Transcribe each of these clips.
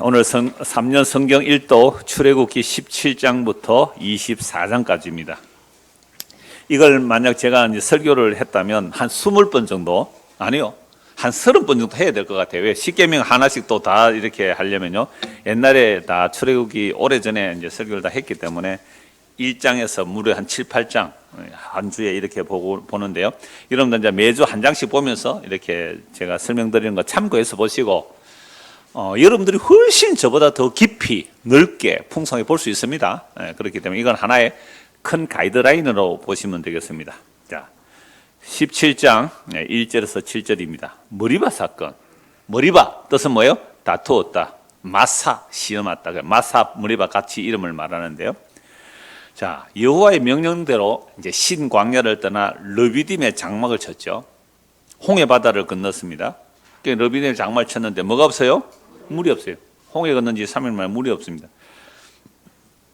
오늘 3년 성경 1도 출애굽기 17장부터 24장까지입니다. 이걸 만약 제가 이제 설교를 했다면 한 20번 정도, 아니요, 한 30번 정도 해야 될 것 같아요. 왜? 십계명 하나씩 또 다 이렇게 하려면요. 옛날에 다 출애굽기 오래전에 이제 설교를 다 했기 때문에 1장에서 무려 한 7, 8장 한 주에 이렇게 보는데요. 여러분들 이제 매주 한 장씩 보면서 이렇게 제가 설명드리는 거 참고해서 보시고, 여러분들이 훨씬 저보다 더 깊이 넓게 풍성하게 볼 수 있습니다. 그렇기 때문에 이건 하나의 큰 가이드라인으로 보시면 되겠습니다. 자, 17장 1절에서 7절입니다. 머리바 사건. 머리바 뜻은 뭐예요? 다투었다. 마사 시험했다. 마사 머리바 같이 이름을 말하는데요. 자, 여호와의 명령대로 이제 신광야를 떠나 르비딤의 장막을 쳤죠. 홍해 바다를 건넜습니다. 르비딤의 장막을 쳤는데 뭐가 없어요? 물이 없어요. 홍해 건넌 지 3일 만에 물이 없습니다.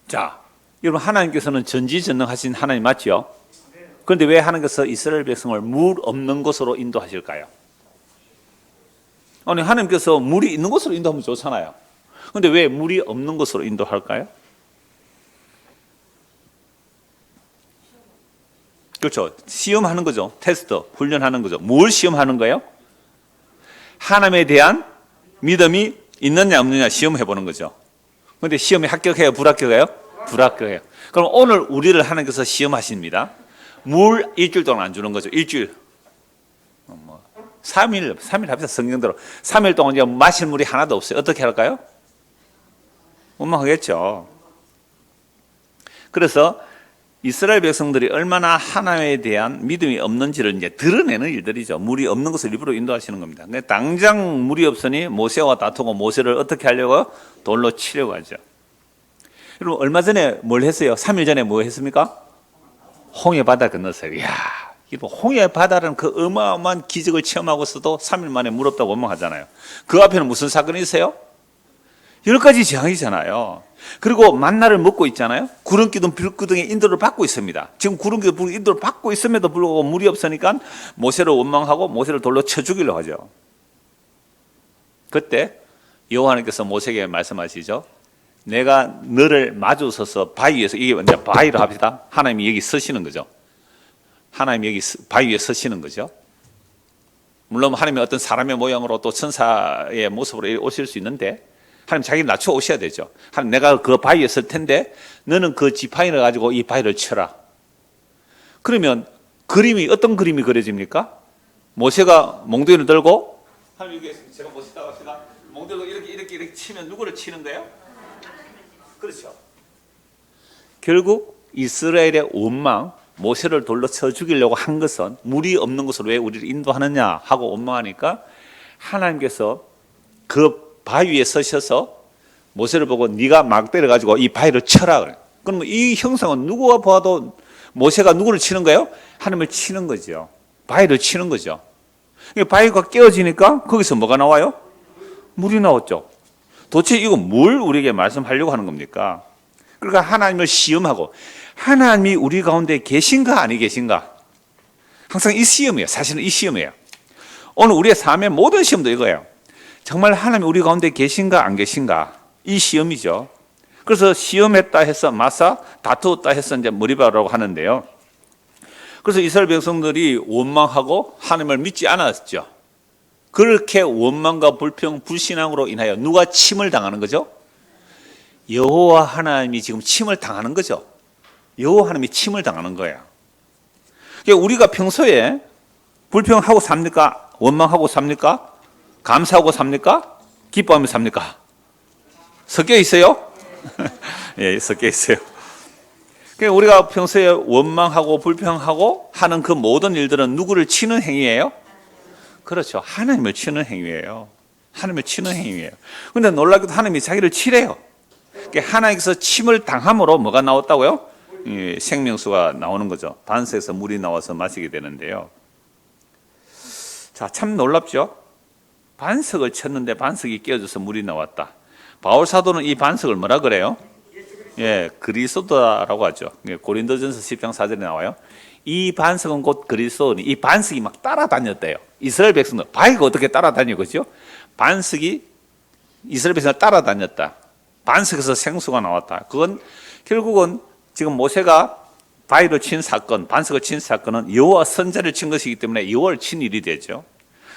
자, 여러분 하나님께서는 전지전능하신 하나님 맞죠? 그런데 왜 하나님께서 이스라엘 백성을 물 없는 곳으로 인도하실까요? 아니, 하나님께서 물이 있는 곳으로 인도하면 좋잖아요. 그런데 왜 물이 없는 곳으로 인도할까요? 그렇죠. 시험하는 거죠. 테스트, 훈련하는 거죠. 뭘 시험하는 거예요? 하나님에 대한 믿음이 있느냐 없느냐 시험해 보는 거죠. 그런데 시험에 합격해요? 불합격해요? 불합격해요. 그럼 오늘 우리를 하나님께서 시험하십니다. 물 일주일 동안 안 주는 거죠. 일주일. 3일 합시다. 성경대로. 3일 동안 이제 마실 물이 하나도 없어요. 어떻게 할까요? 원망하겠죠. 그래서 이스라엘 백성들이 얼마나 하나님에 대한 믿음이 없는지를 이제 드러내는 일들이죠. 물이 없는 것을 일부러 인도하시는 겁니다. 근데 당장 물이 없으니 모세와 다투고 모세를 어떻게 하려고요? 돌로 치려고 하죠. 여러분, 얼마 전에 뭘 했어요? 3일 전에 뭐 했습니까? 홍해 바다 건넜어요. 이야, 홍해 바다라는 그 어마어마한 기적을 체험하고서도 3일 만에 물 없다고 원망하잖아요. 그 앞에는 무슨 사건이 있어요? 10가지 재앙이잖아요. 그리고 만나를 먹고 있잖아요. 구름기둥, 불기둥의 인도를 받고 있습니다. 지금 구름기둥, 불기둥 인도를 받고 있음에도 불구하고 물이 없으니까 모세를 원망하고 모세를 돌로 쳐 죽이려고 하죠. 그때 여호와 하나님께서 모세에게 말씀하시죠. 내가 너를 마주 서서 바위 위에서, 이게 이제 바위로 합시다. 하나님이 여기 서시는 거죠. 하나님이 여기 바위 위에 서시는 거죠. 물론 하나님이 어떤 사람의 모양으로 또 천사의 모습으로 오실 수 있는데 하나님 자기를 낮춰 오셔야 되죠. 하나님, 내가 그 바위에 설 텐데 너는 그 지팡이를 가지고 이 바위를 쳐라. 그러면 그림이 어떤 그림이 그려집니까? 모세가 몽둥이를 들고, 하나님 여기 제가 모시다고 합시다. 몽둥이를 이렇게 치면 누구를 치는 거예요? 그렇죠. 결국 이스라엘의 원망, 모세를 돌로 쳐 죽이려고 한 것은 물이 없는 곳으로 왜 우리를 인도하느냐 하고 원망하니까 하나님께서 그 바위 위에 서셔서 모세를 보고 네가 막대를 가지고 이 바위를 쳐라 그래. 그러면 이 형상은 누구가 봐도 모세가 누구를 치는 거예요? 하나님을 치는 거죠. 바위를 치는 거죠. 바위가 깨어지니까 거기서 뭐가 나와요? 물이 나왔죠. 도대체 이거 뭘 우리에게 말씀하려고 하는 겁니까? 그러니까 하나님을 시험하고 하나님이 우리 가운데 계신가 아니 계신가? 항상 이 시험이에요. 사실은 이 시험이에요. 오늘 우리의 삶의 모든 시험도 이거예요. 정말 하나님이 우리 가운데 계신가 안 계신가? 이 시험이죠. 그래서 시험했다 해서 마사, 다투었다 해서 이제 머리바라고 하는데요. 그래서 이스라엘 백성들이 원망하고 하나님을 믿지 않았죠. 그렇게 원망과 불평, 불신앙으로 인하여 누가 침을 당하는 거죠? 여호와 하나님이 지금 침을 당하는 거죠. 여호와 하나님이 침을 당하는 거예요. 그러니까 우리가 평소에 불평하고 삽니까? 원망하고 삽니까? 감사하고 삽니까? 기뻐하며 삽니까? 섞여 있어요? 예, 섞여 있어요. 그러니까 우리가 평소에 원망하고 불평하고 하는 그 모든 일들은 누구를 치는 행위예요? 그렇죠. 하나님을 치는 행위예요. 하나님을 치는 행위예요. 그런데 놀랍게도 하나님이 자기를 치래요. 그러니까 하나님께서 침을 당함으로 뭐가 나왔다고요? 생명수가 나오는 거죠. 반석에서 물이 나와서 마시게 되는데요. 자, 참 놀랍죠? 반석을 쳤는데 반석이 깨어져서 물이 나왔다. 바울 사도는 이 반석을 뭐라 그래요? 예, 그리스도라고 하죠. 고린도전서 10장 4절에 나와요. 이 반석은 곧 그리스도니, 이 반석이 막 따라다녔대요. 이스라엘 백성들 바위가 어떻게 따라다니고 그죠? 반석이 이스라엘 백성을 따라다녔다. 반석에서 생수가 나왔다. 그건 결국은 지금 모세가 바위를 친 사건, 반석을 친 사건은 여호와 선자를 친 것이기 때문에 여호와를 친 일이 되죠.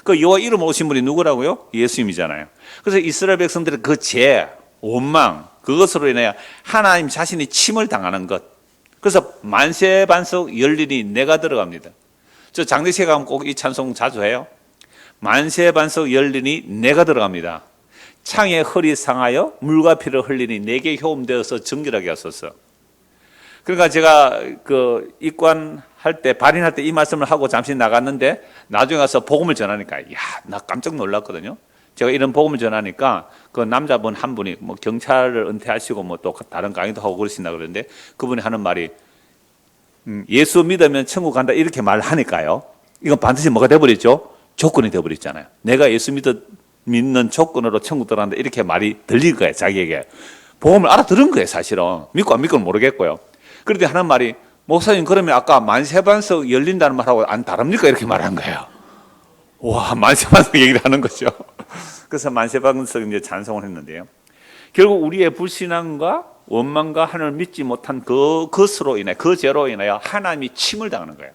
그 여호와 이름 오신 분이 누구라고요? 예수님이잖아요. 그래서 이스라엘 백성들의 그 죄, 원망, 그것으로 인해 하나님 자신이 침을 당하는 것. 그래서 만세 반석 열리니 내가 들어갑니다. 저 장례식에 가면 꼭 이 찬송 자주 해요. 만세 반석 열리니 내가 들어갑니다. 창에 헐이 상하여 물과 피를 흘리니 내게 효험되어서 정결하게 하소서. 그러니까 제가 그 입관할 때, 발인할 때 이 말씀을 하고 잠시 나갔는데 나중에 가서 복음을 전하니까, 야, 나 깜짝 놀랐거든요. 제가 이런 복음을 전하니까 그 남자분 한 분이 뭐 경찰을 은퇴하시고 뭐 또 다른 강의도 하고 그러신다 그러는데 그분이 하는 말이 예수 믿으면 천국 간다 이렇게 말하니까요. 이건 반드시 뭐가 돼버렸죠? 조건이 돼버렸잖아요. 내가 예수 믿는 조건으로 천국 들어간다 이렇게 말이 들릴 거예요. 자기에게. 복음을 알아들은 거예요. 사실은. 믿고 안 믿고는 모르겠고요. 그런데 하는 말이 목사님 그러면 아까 만세반석 열린다는 말하고 안 다릅니까? 이렇게 말한 거예요. 와, 만세반석 얘기를 하는 거죠. 그래서 만세반석 이제 찬송을 했는데요. 결국 우리의 불신앙과 원망과 하나님을 믿지 못한 그것으로 인해, 그 죄로 인하여 하나님이 침을 당하는 거예요.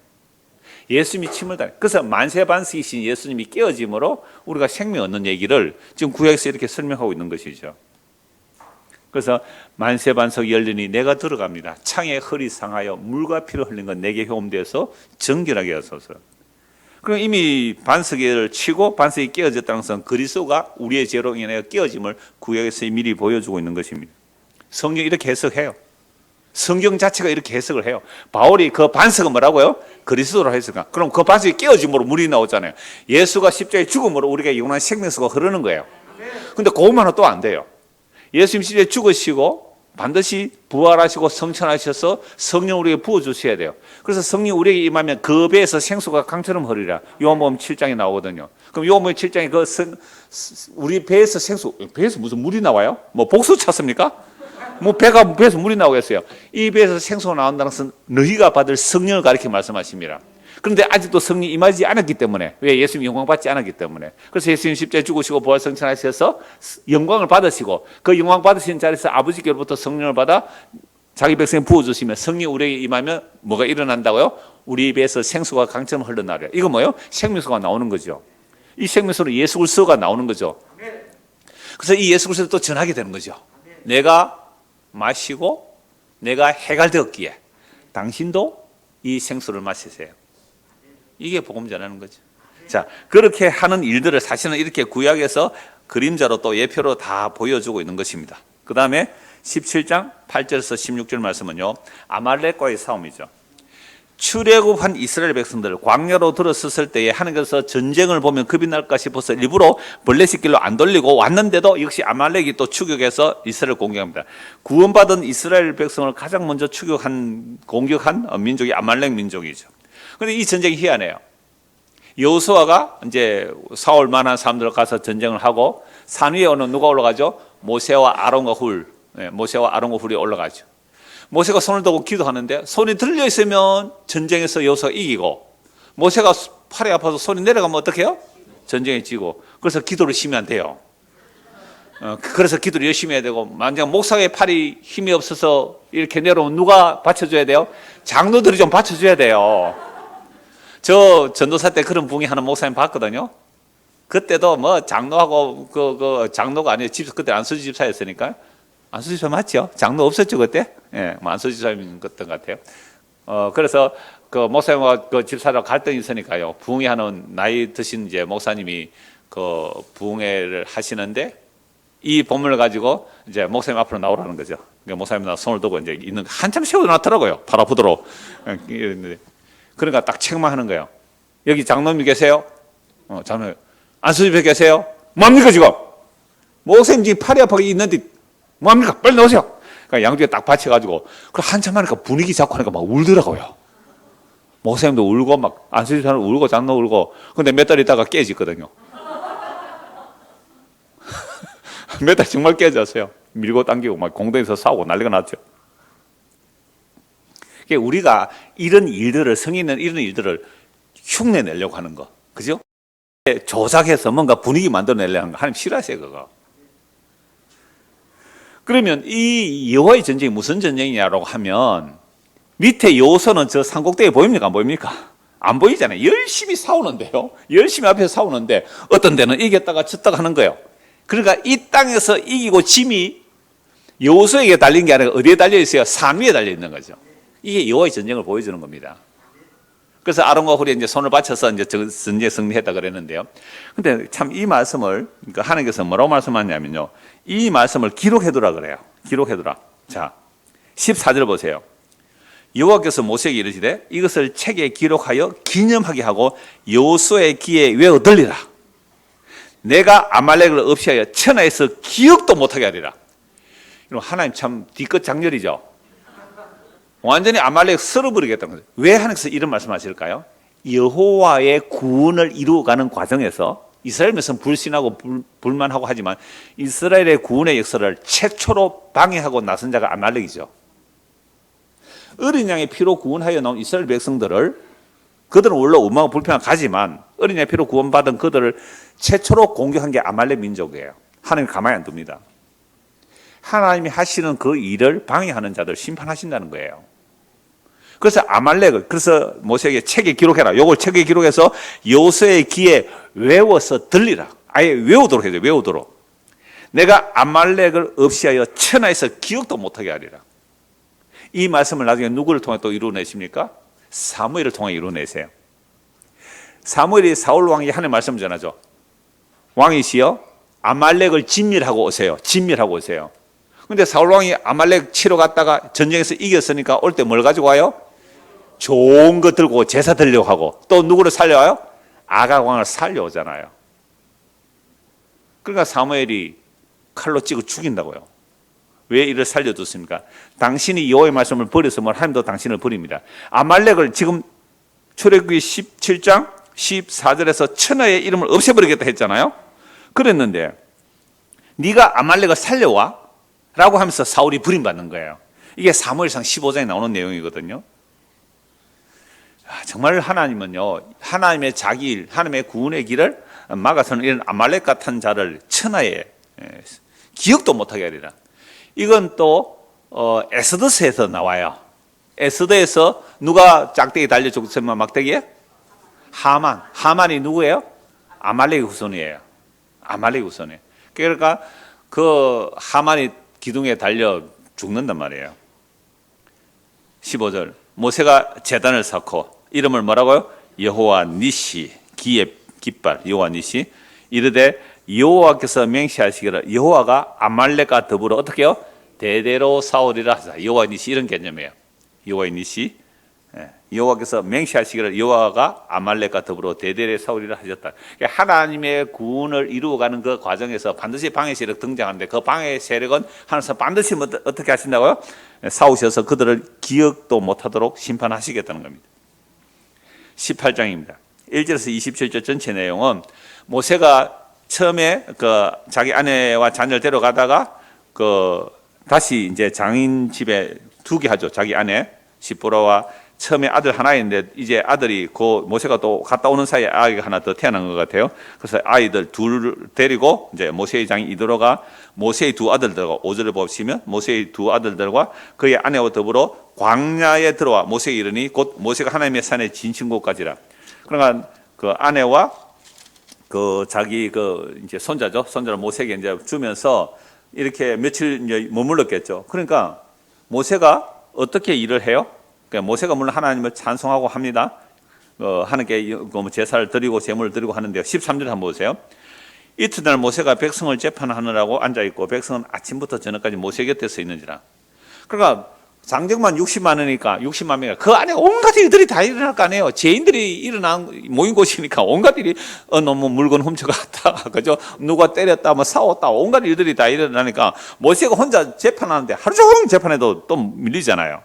예수님이 침을 당해요. 그래서 만세반석이신 예수님이 깨어짐으로 우리가 생명 얻는 얘기를 지금 구약에서 이렇게 설명하고 있는 것이죠. 그래서 만세반석 열리니 내가 들어갑니다. 창에 헐이 상하여 물과 피를 흘린 건 내게 효험되어서 정결하게 하소서. 그럼 이미 반석을 치고 반석이 깨어졌다는 것은 그리스도가 우리의 죄로 인해 깨어짐을 구약에서 미리 보여주고 있는 것입니다. 성경 이렇게 해석해요. 성경 자체가 이렇게 해석을 해요. 바울이 그 반석은 뭐라고요? 그리스도로 해석한. 그럼 그 반석이 깨어짐으로 물이 나오잖아요. 예수가 십자가에 죽음으로 우리가 영원한 생명수가 흐르는 거예요. 근데 그것만은 또 안 돼요. 예수님 십자가에 죽으시고 반드시 부활하시고 성천하셔서 성령 우리에게 부어주셔야 돼요. 그래서 성령 우리에게 임하면 그 배에서 생수가 강처럼 흐르리라. 요한복음 7장에 나오거든요. 그럼 요한복음 7장에 우리 배에서 배에서 무슨 물이 나와요? 뭐 복수 찾습니까? 뭐 배에서 물이 나오겠어요. 이 배에서 생수가 나온다는 것은 너희가 받을 성령을 가리켜 말씀하십니다. 그런데 아직도 성령이 임하지 않았기 때문에, 왜? 예수님이 영광 받지 않았기 때문에. 그래서 예수님 십자가에 죽으시고 부활 성천하셔서 영광을 받으시고 그 영광 받으신 자리에서 아버지께로부터 성령을 받아 자기 백성에 부어주시면 성령 우리에게 임하면 뭐가 일어난다고요? 우리 배에서 생수가 강처럼 흘러나와요. 이거 뭐예요? 생명수가 나오는 거죠. 이 생명수로 예수 그리스도가 나오는 거죠. 그래서 이 예수 그리스도를 또 전하게 되는 거죠. 내가 마시고 내가 해갈되었기에 당신도 이 생수를 마시세요. 이게 복음 전하는 거죠. 자, 그렇게 하는 일들을 사실은 이렇게 구약에서 그림자로 또 예표로 다 보여주고 있는 것입니다. 그 다음에 17장 8절에서 16절 말씀은요, 아말렉과의 싸움이죠. 출애굽한 이스라엘 백성들 광야로 들어섰을 때에 하나님께서 전쟁을 보면 겁이 날까 싶어서 일부러 블레셋 길로 안 돌리고 왔는데도 역시 아말렉이 또 추격해서 이스라엘을 공격합니다. 구원받은 이스라엘 백성을 가장 먼저 공격한 민족이 아말렉 민족이죠. 그런데 이 전쟁이 희한해요. 여호수아가 이제 사올 만한 사람들 가서 전쟁을 하고 산 위에 오는 누가 올라가죠? 모세와 아론과 훌이 올라가죠. 모세가 손을 들고 기도하는데 손이 들려 있으면 전쟁에서 여호수아가 이기고, 모세가 팔이 아파서 손이 내려가면 어떻게 해요? 전쟁에 지고. 그래서 기도를 심히 안 돼요. 그래서 기도를 열심히 해야 되고, 만약 목사의 팔이 힘이 없어서 이렇게 내려오면 누가 받쳐줘야 돼요? 장로들이 좀 받쳐줘야 돼요. 저 전도사 때 그런 부흥이 하는 목사님 봤거든요. 그때도 뭐 장로하고 장로가 아니에요. 그때 안수지 집사였으니까. 안수지 집사 맞죠? 장로 없었죠 그때? 예, 안수지 집사였던 것 같아요. 그래서 그 목사님과 그 집사랑 갈등이 있으니까요. 부흥회 하는 나이 드신 이제 목사님이 그 부흥회를 하시는데 이 본문을 가지고 이제 목사님 앞으로 나오라는 거죠. 그러니까 목사님 손을 들고 이제 있는 한참 세워놨더라고요. 팔 아프도록. 그러니까 딱 책망하는 거예요. 여기 장로님 계세요? 장로님. 안수집에 계세요? 뭐합니까 지금? 목사님 지금 팔이 아파서 있는데 뭐합니까? 빨리 나오세요. 그러니까 양쪽에 딱 받쳐가지고 한참 하니까 분위기 잡고 하니까 막 울더라고요. 목사님도 울고 막 안수집사는 울고 장로 울고. 근데 몇 달 있다가 깨지거든요. 몇 달 정말 깨졌어요. 밀고 당기고 막 공동에서 싸우고 난리가 났죠. 우리가 이런 일들을, 성인은 이런 일들을 흉내 내려고 하는 거, 그죠? 조작해서 뭔가 분위기 만들어내려고 하는 거 하나님 싫어하세요. 그거 그러면 이 여호와의 전쟁이 무슨 전쟁이냐라고 하면 밑에 요소는 저 산꼭대기에 보입니까? 안 보입니까? 안 보이잖아요. 열심히 싸우는데요. 열심히 앞에서 싸우는데 어떤 데는 이겼다가 졌다가 하는 거예요. 그러니까 이 땅에서 이기고 짐이 요소에게 달린 게 아니라 어디에 달려 있어요? 산 위에 달려 있는 거죠. 이게 여호와의 전쟁을 보여주는 겁니다. 그래서 아론과 홀이 이제 손을 받쳐서 이제 전쟁 승리했다 그랬는데요. 근데 참 이 말씀을 그러니까 하나님께서 뭐라고 말씀하냐면요. 이 말씀을 기록해두라 그래요. 기록해두라. 자, 14절 보세요. 여호와께서 모세에게 이르시되 이것을 책에 기록하여 기념하게 하고 여호수아의 귀에 외워 들리라. 내가 아말렉을 없이하여 천하에서 기억도 못하게 하리라. 하나님 참 뒤끝 장렬이죠. 완전히 아말렉 쓸어버리겠다는 거죠. 왜 하나님께서 이런 말씀하실까요? 여호와의 구원을 이루어가는 과정에서 이스라엘 몇은 불신하고 불만하고 하지만 이스라엘의 구원의 역사를 최초로 방해하고 나선 자가 아말렉이죠. 어린 양의 피로 구원하여 나온 이스라엘 백성들을 그들은 원래 오만하고 불평하고 가지만 어린 양의 피로 구원받은 그들을 최초로 공격한 게 아말렉 민족이에요. 하나님 가만히 안 둡니다. 하나님이 하시는 그 일을 방해하는 자들 심판하신다는 거예요. 그래서 아말렉을 그래서 모세에게 책에 기록해라. 요걸 책에 기록해서 여호수아의 귀에 외워서 들리라. 아예 외우도록 해야 돼요. 외우도록. 내가 아말렉을 없이하여 천하에서 기억도 못하게 하리라. 이 말씀을 나중에 누구를 통해 또 이루어내십니까? 사무엘을 통해 이루어내세요. 사무엘이 사울 왕이 하나님의 말씀을 전하죠. 왕이시여 아말렉을 진멸하고 오세요. 진멸하고 오세요. 근데 사울 왕이 아말렉 치러 갔다가 전쟁에서 이겼으니까 올 때 뭘 가지고 와요? 좋은 것 들고 제사 드리려고 하고 또 누구를 살려와요? 아각 왕을 살려오잖아요. 그러니까 사무엘이 칼로 찍어 죽인다고요. 왜 이를 살려뒀습니까? 당신이 여호와의 말씀을 버렸으면 하나님도 당신을 버립니다. 아말렉을 지금 출애굽기 17장 14절에서 천하의 이름을 없애버리겠다 했잖아요. 그랬는데 네가 아말렉을 살려와 라고 하면서 사울이 버림받는 거예요. 이게 사무엘상 15장에 나오는 내용이거든요. 정말 하나님은요, 하나님의 자기 일, 하나님의 구원의 길을 막아서는 이런 아말렉 같은 자를 천하에 기억도 못하게 하리라. 이건 또 에스더서에서 나와요. 에스더에서 누가 짝대기 달려 죽었으면 막대기에? 하만이 누구예요? 아말렉 후손이에요. 아말렉 후손이에요. 그러니까 그 하만이 기둥에 달려 죽는단 말이에요. 15절 모세가 제단을 쌓고 이름을 뭐라고요? 여호와 니시 기의 깃발 여호와 니시 이르되 여호와께서 맹세하시기를 여호와가 아말렉과 더불어 어떻게 해요? 대대로 싸우리라 하사. 여호와 니시 이런 개념이에요. 여호와 니시 여호와께서 맹세하시기를 여호와가 아말렉과 더불어 대대로 싸우리라 하셨다. 하나님의 구원을 이루어가는 그 과정에서 반드시 방해 세력 등장하는데 그 방해 세력은 하나님께서 반드시 어떻게 하신다고요? 싸우셔서 그들을 기억도 못하도록 심판하시겠다는 겁니다. 18장입니다. 1절에서 27절 전체 내용은 모세가 처음에 그 자기 아내와 자녀를 데려가다가 그 다시 이제 장인 집에 두게 하죠. 자기 아내 시보라와 처음에 아들 하나인데 이제 아들이 그 모세가 또 갔다 오는 사이에 아이가 하나 더 태어난 것 같아요. 그래서 아이들 둘 데리고 이제 모세의 장인 이도로가 모세의 두 아들들과 5절을 보시면 모세의 두 아들들과 그의 아내와 더불어 광야에 들어와 모세에 이르니 곧 모세가 하나님의 산에 진친 곳까지라. 그러니까 그 아내와 그 자기 그 이제 손자죠. 손자를 모세에게 이제 주면서 이렇게 며칠 이제 머물렀겠죠. 그러니까 모세가 어떻게 일을 해요? 그러니까 모세가 물론 하나님을 찬송하고 합니다. 하나님께 제사를 드리고 제물을 드리고 하는데요. 13절 한번 보세요. 이튿날 모세가 백성을 재판하느라고 앉아있고 백성은 아침부터 저녁까지 모세 곁에 서 있는지라. 그러니까 장정만 60만 원이니까 60만 명이니까 그 안에 온갖 일들이 다 일어날 거 아니에요. 죄인들이 일어난 모인 곳이니까 온갖 일이 너무 물건 훔쳐갔다, 그죠? 누가 때렸다, 뭐 싸웠다, 온갖 일들이 다 일어나니까 모세가 혼자 재판하는데 하루 종일 재판해도 또 밀리잖아요.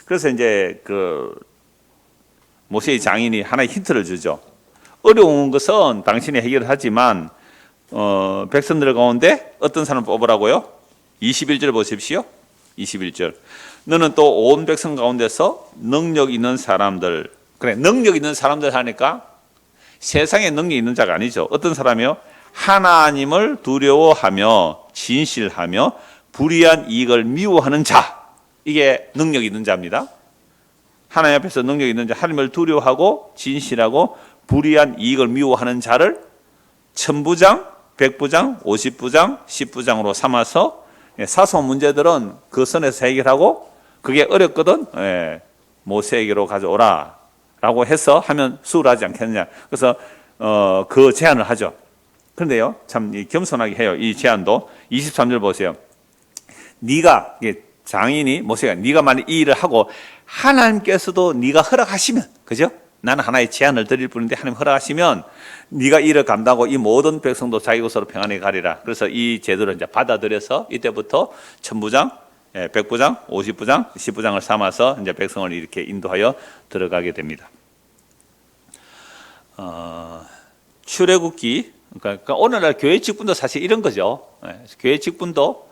그래서 이제 그 모세의 장인이 하나의 힌트를 주죠. 어려운 것은 당신이 해결을 하지만 백성들 가운데 어떤 사람을 뽑으라고요? 21절 보십시오. 21절. 너는 또 온 백성 가운데서 능력 있는 사람들. 그래, 능력 있는 사람들 하니까 세상에 능력 있는 자가 아니죠. 어떤 사람이요? 하나님을 두려워하며 진실하며 불의한 이익을 미워하는 자, 이게 능력 있는 자입니다. 하나님 앞에서 능력 있는 자, 하나님을 두려워하고 진실하고 불의한 이익을 미워하는 자를 천부장, 백부장, 50부장, 10부장으로 삼아서 사소한 문제들은 그 선에서 해결하고 그게 어렵거든 모세에게로 가져오라 라고 해서 하면 수월하지 않겠느냐. 그래서 그 제안을 하죠. 그런데요, 참 겸손하게 해요. 이 제안도 23절 보세요. 네가, 장인이 모세가 네가 만약 이 일을 하고 하나님께서도 네가 허락하시면, 그죠? 나는 하나의 제안을 드릴 뿐인데 하나님 허락하시면 네가 이 일을 감당하고 이 모든 백성도 자기 곳으로 평안히 가리라. 그래서 이 제도를 이제 받아들여서 이때부터 천부장, 백부장, 50부장, 10부장을 삼아서 이제 백성을 이렇게 인도하여 들어가게 됩니다. 출애굽기, 그러니까 오늘날 교회 직분도 사실 이런 거죠. 교회 직분도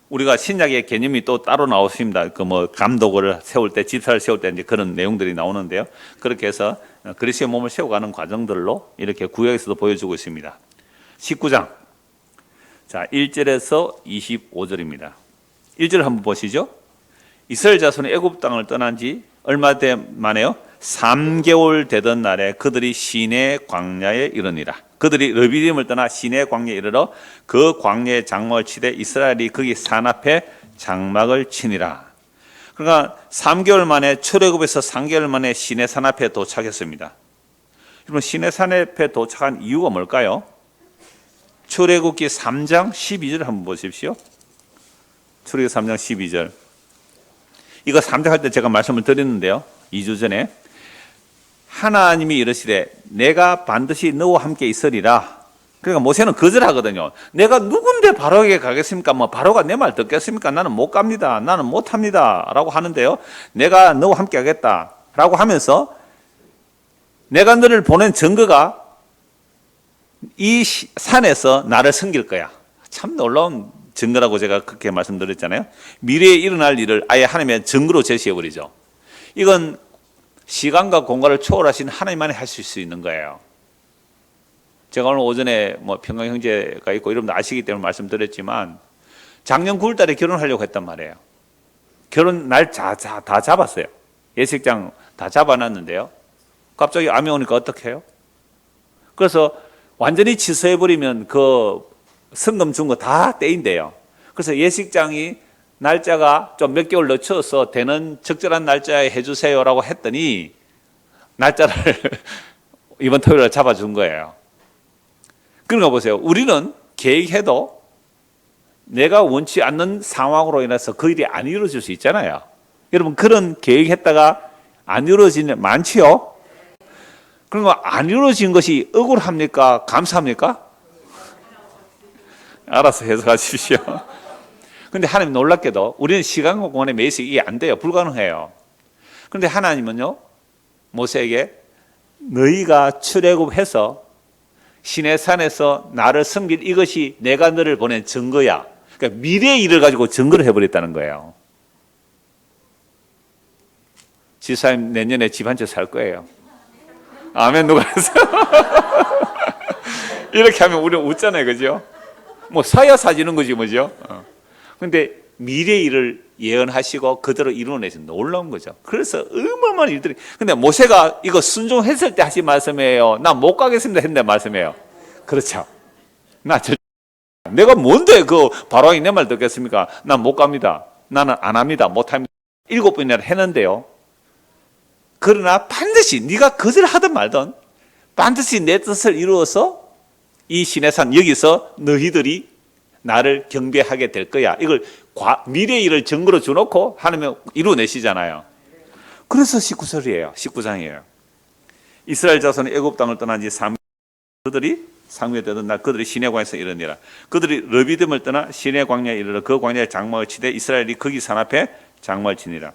우리가 신약의 개념이 또 따로 나오십니다. 그 뭐 감독을 세울 때, 집사를 세울 때 이제 그런 내용들이 나오는데요. 그렇게 해서 그리스도의 몸을 세워가는 과정들로 이렇게 구약에서도 보여주고 있습니다. 19장. 자, 1절에서 25절입니다. 1절 한번 보시죠. 이스라엘 자손이 애굽 땅을 떠난 지 얼마 만에요? 3개월 되던 날에 그들이 시내 광야에 이르니라. 그들이 르비딤을 떠나 시내 광야에 이르러 그 광야에 장막을 치되 이스라엘이 거기 산 앞에 장막을 치니라. 그러니까 3개월 만에 출애굽에서 3개월 만에 시내 산 앞에 도착했습니다. 여러분 시내 산 앞에 도착한 이유가 뭘까요? 출애굽기 3장 12절 한번 보십시오. 출애굽기 3장 12절. 이거 3장 할 때 제가 말씀을 드렸는데요. 2주 전에 하나님이 이르시되 내가 반드시 너와 함께 있으리라. 그러니까 모세는 거절하거든요. 내가 누군데 바로에게 가겠습니까? 뭐 바로가 내 말 듣겠습니까? 나는 못 갑니다. 나는 못 합니다. 라고 하는데요. 내가 너와 함께 하겠다. 라고 하면서 내가 너를 보낸 증거가 이 산에서 나를 섬길 거야. 참 놀라운 증거라고 제가 그렇게 말씀드렸잖아요. 미래에 일어날 일을 아예 하나님의 증거로 제시해버리죠. 이건 시간과 공간을 초월하신 하나님만이 하실 수 있는 거예요. 제가 오늘 오전에 뭐 평강 형제가 있고 여러분들 아시기 때문에 말씀드렸지만 작년 9월 달에 결혼하려고 했단 말이에요. 결혼 날 다 잡았어요. 예식장 다 잡아놨는데요. 갑자기 암이 오니까 어떻게 해요? 그래서 완전히 취소해버리면 그 성금 준 거 다 떼인대요. 그래서 예식장이 날짜가 좀 몇 개월 늦춰서 되는 적절한 날짜에 해주세요라고 했더니 날짜를 이번 토요일에 잡아준 거예요. 그러니까 보세요. 우리는 계획해도 내가 원치 않는 상황으로 인해서 그 일이 안 이루어질 수 있잖아요. 여러분 그런 계획했다가 안 이루어지는 많지요? 그러니까 안 이루어진 것이 억울합니까? 감사합니까? 알아서 해석하십시오. 근데 하나님 놀랍게도 우리는 시간과 공간에 매여서 이게 안 돼요. 불가능해요. 그런데 하나님은요, 모세에게 너희가 출애굽해서 시내산에서 나를 섬길 이것이 내가 너를 보낸 증거야. 그러니까 미래의 일을 가지고 증거를 해버렸다는 거예요. 지사님 내년에 집 한 채 살 거예요. 아멘 누가 했어요? 이렇게 하면 우리는 웃잖아요. 그죠? 뭐 사야 사지는 거지 뭐죠? 그런데 미래의 일을 예언하시고 그대로 이루어내서 놀라운 거죠. 그래서 어마어마한 일들이. 근데 모세가 이거 순종했을 때 하신 말씀이에요. 나 못 가겠습니다 했는데 말씀이에요. 그렇죠. 내가 뭔데 그 바로왕이 내 말 듣겠습니까? 난 못 갑니다. 나는 안 합니다. 못 합니다. 7번이나 했는데요. 그러나 반드시 네가 거절하든 말든 반드시 내 뜻을 이루어서 이 시내산 여기서 너희들이 나를 경배하게 될 거야. 이걸 미래의 일을 증거로 주놓고 하나님은 이루어내시잖아요. 그래서 19절이에요. 19장이에요. 이스라엘 자손이 애굽 땅을 떠난 지 3년 그들이 상류에 되던 날 그들이 시내 광야에서 이르니라. 그들이 르비딤을 떠나 시내 광야에 이르러 그 광야에 장막을 치되 이스라엘이 거기 산 앞에 장막을 치니라.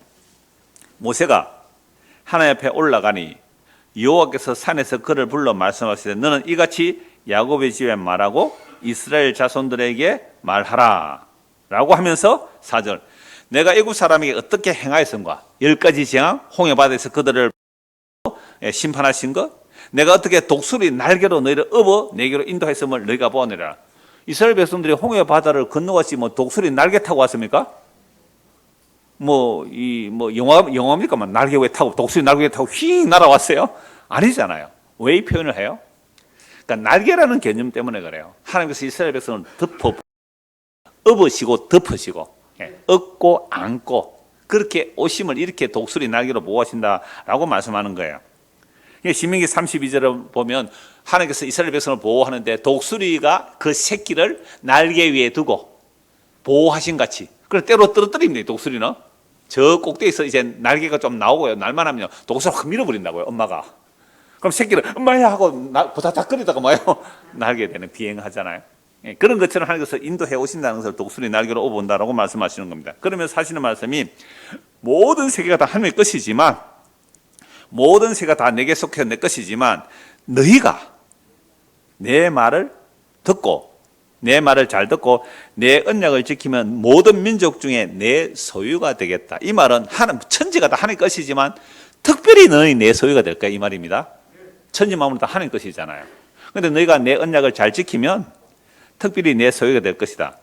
모세가 하나님 앞에 올라가니 여호와께서 산에서 그를 불러 말씀하시되 너는 이같이 야곱의 집에 말하고 이스라엘 자손들에게 말하라 라고 하면서 4절 내가 애굽 사람에게 어떻게 행하였은가 10가지 재앙 홍해바다에서 그들을 심판하신 것 내가 어떻게 독수리 날개로 너희를 업어 내게로 인도했음을 너희가 보느니라. 이스라엘 백성들이 홍해 바다를 건너왔지 뭐 독수리 날개 타고 왔습니까? 영화입니까? 날개 왜 타고 독수리 날개 타고 휙 날아왔어요? 아니잖아요. 왜 이 표현을 해요? 그러니까 날개라는 개념 때문에 그래요. 하나님께서 이스라엘 백성을 업으시고 덮으시고 업고 안고 그렇게 오심을 이렇게 독수리 날개로 보호하신다라고 말씀하는 거예요. 신명기 32절을 보면 하나님께서 이스라엘 백성을 보호하는데 독수리가 그 새끼를 날개 위에 두고 보호하신 같이. 그래서 때로 떨어뜨립니다. 독수리는 저 꼭대기에서 이제 날개가 좀 나오고요. 날만 하면 독수리를 확 밀어버린다고요. 엄마가. 그럼 새끼를 엄마야 하고 부다닥거리다가 뭐요? 날게 되는 비행하잖아요. 그런 것처럼 하나님께서 인도해 오신다는 것을 독수리 날개로 업어온다라고 말씀하시는 겁니다. 그러면서 하시는 말씀이 모든 세계가 다 하나님의 것이지만 모든 세계가 다 내게 속해 내 것이지만 너희가 내 말을 듣고 내 말을 잘 듣고 내 언약을 지키면 모든 민족 중에 내 소유가 되겠다. 이 말은 천지가 다 하나님 것이지만 특별히 너희 내 소유가 될 거야 이 말입니다. 천지 만물 다 하나님 것이잖아요. 그런데 너희가 내 언약을 잘 지키면 특별히 내 소유가 될 것이다.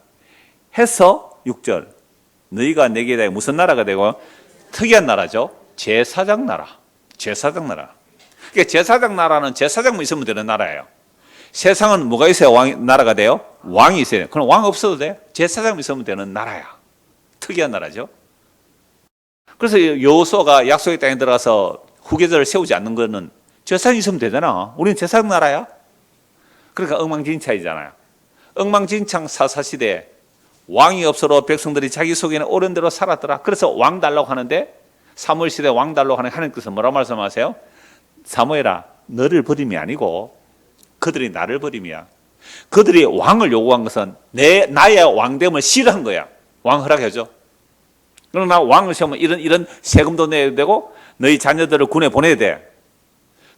해서 6절 너희가 내게 대해 무슨 나라가 되고 특이한 나라죠. 제사장 나라. 제사장 나라. 그러니까 제사장 나라는 제사장만 있으면 되는 나라예요. 세상은 뭐가 있어야 나라가 돼요? 왕이 있어야 돼요. 그럼 왕 없어도 돼? 제사장만 있으면 되는 나라야. 특이한 나라죠. 그래서 여호수아가 약속의 땅에 들어가서 후계자를 세우지 않는 거는 제사장이 있으면 되잖아. 우리는 제사장 나라야. 그러니까 엉망진창이잖아요. 엉망진창 사사시대에 왕이 없어도 백성들이 자기 속에는 옳은 대로 살았더라. 그래서 왕 달라고 하는데 사무엘 시대에 왕 달라고 하는 하나님께서 뭐라고 말씀하세요? 사무엘아 너를 버림이 아니고 그들이 나를 버림이야. 그들이 왕을 요구한 것은 나의 왕됨을 싫어한 거야. 왕 허락해줘. 그러나 왕을 세우면 이런 세금도 내야 되고 너희 자녀들을 군에 보내야 돼.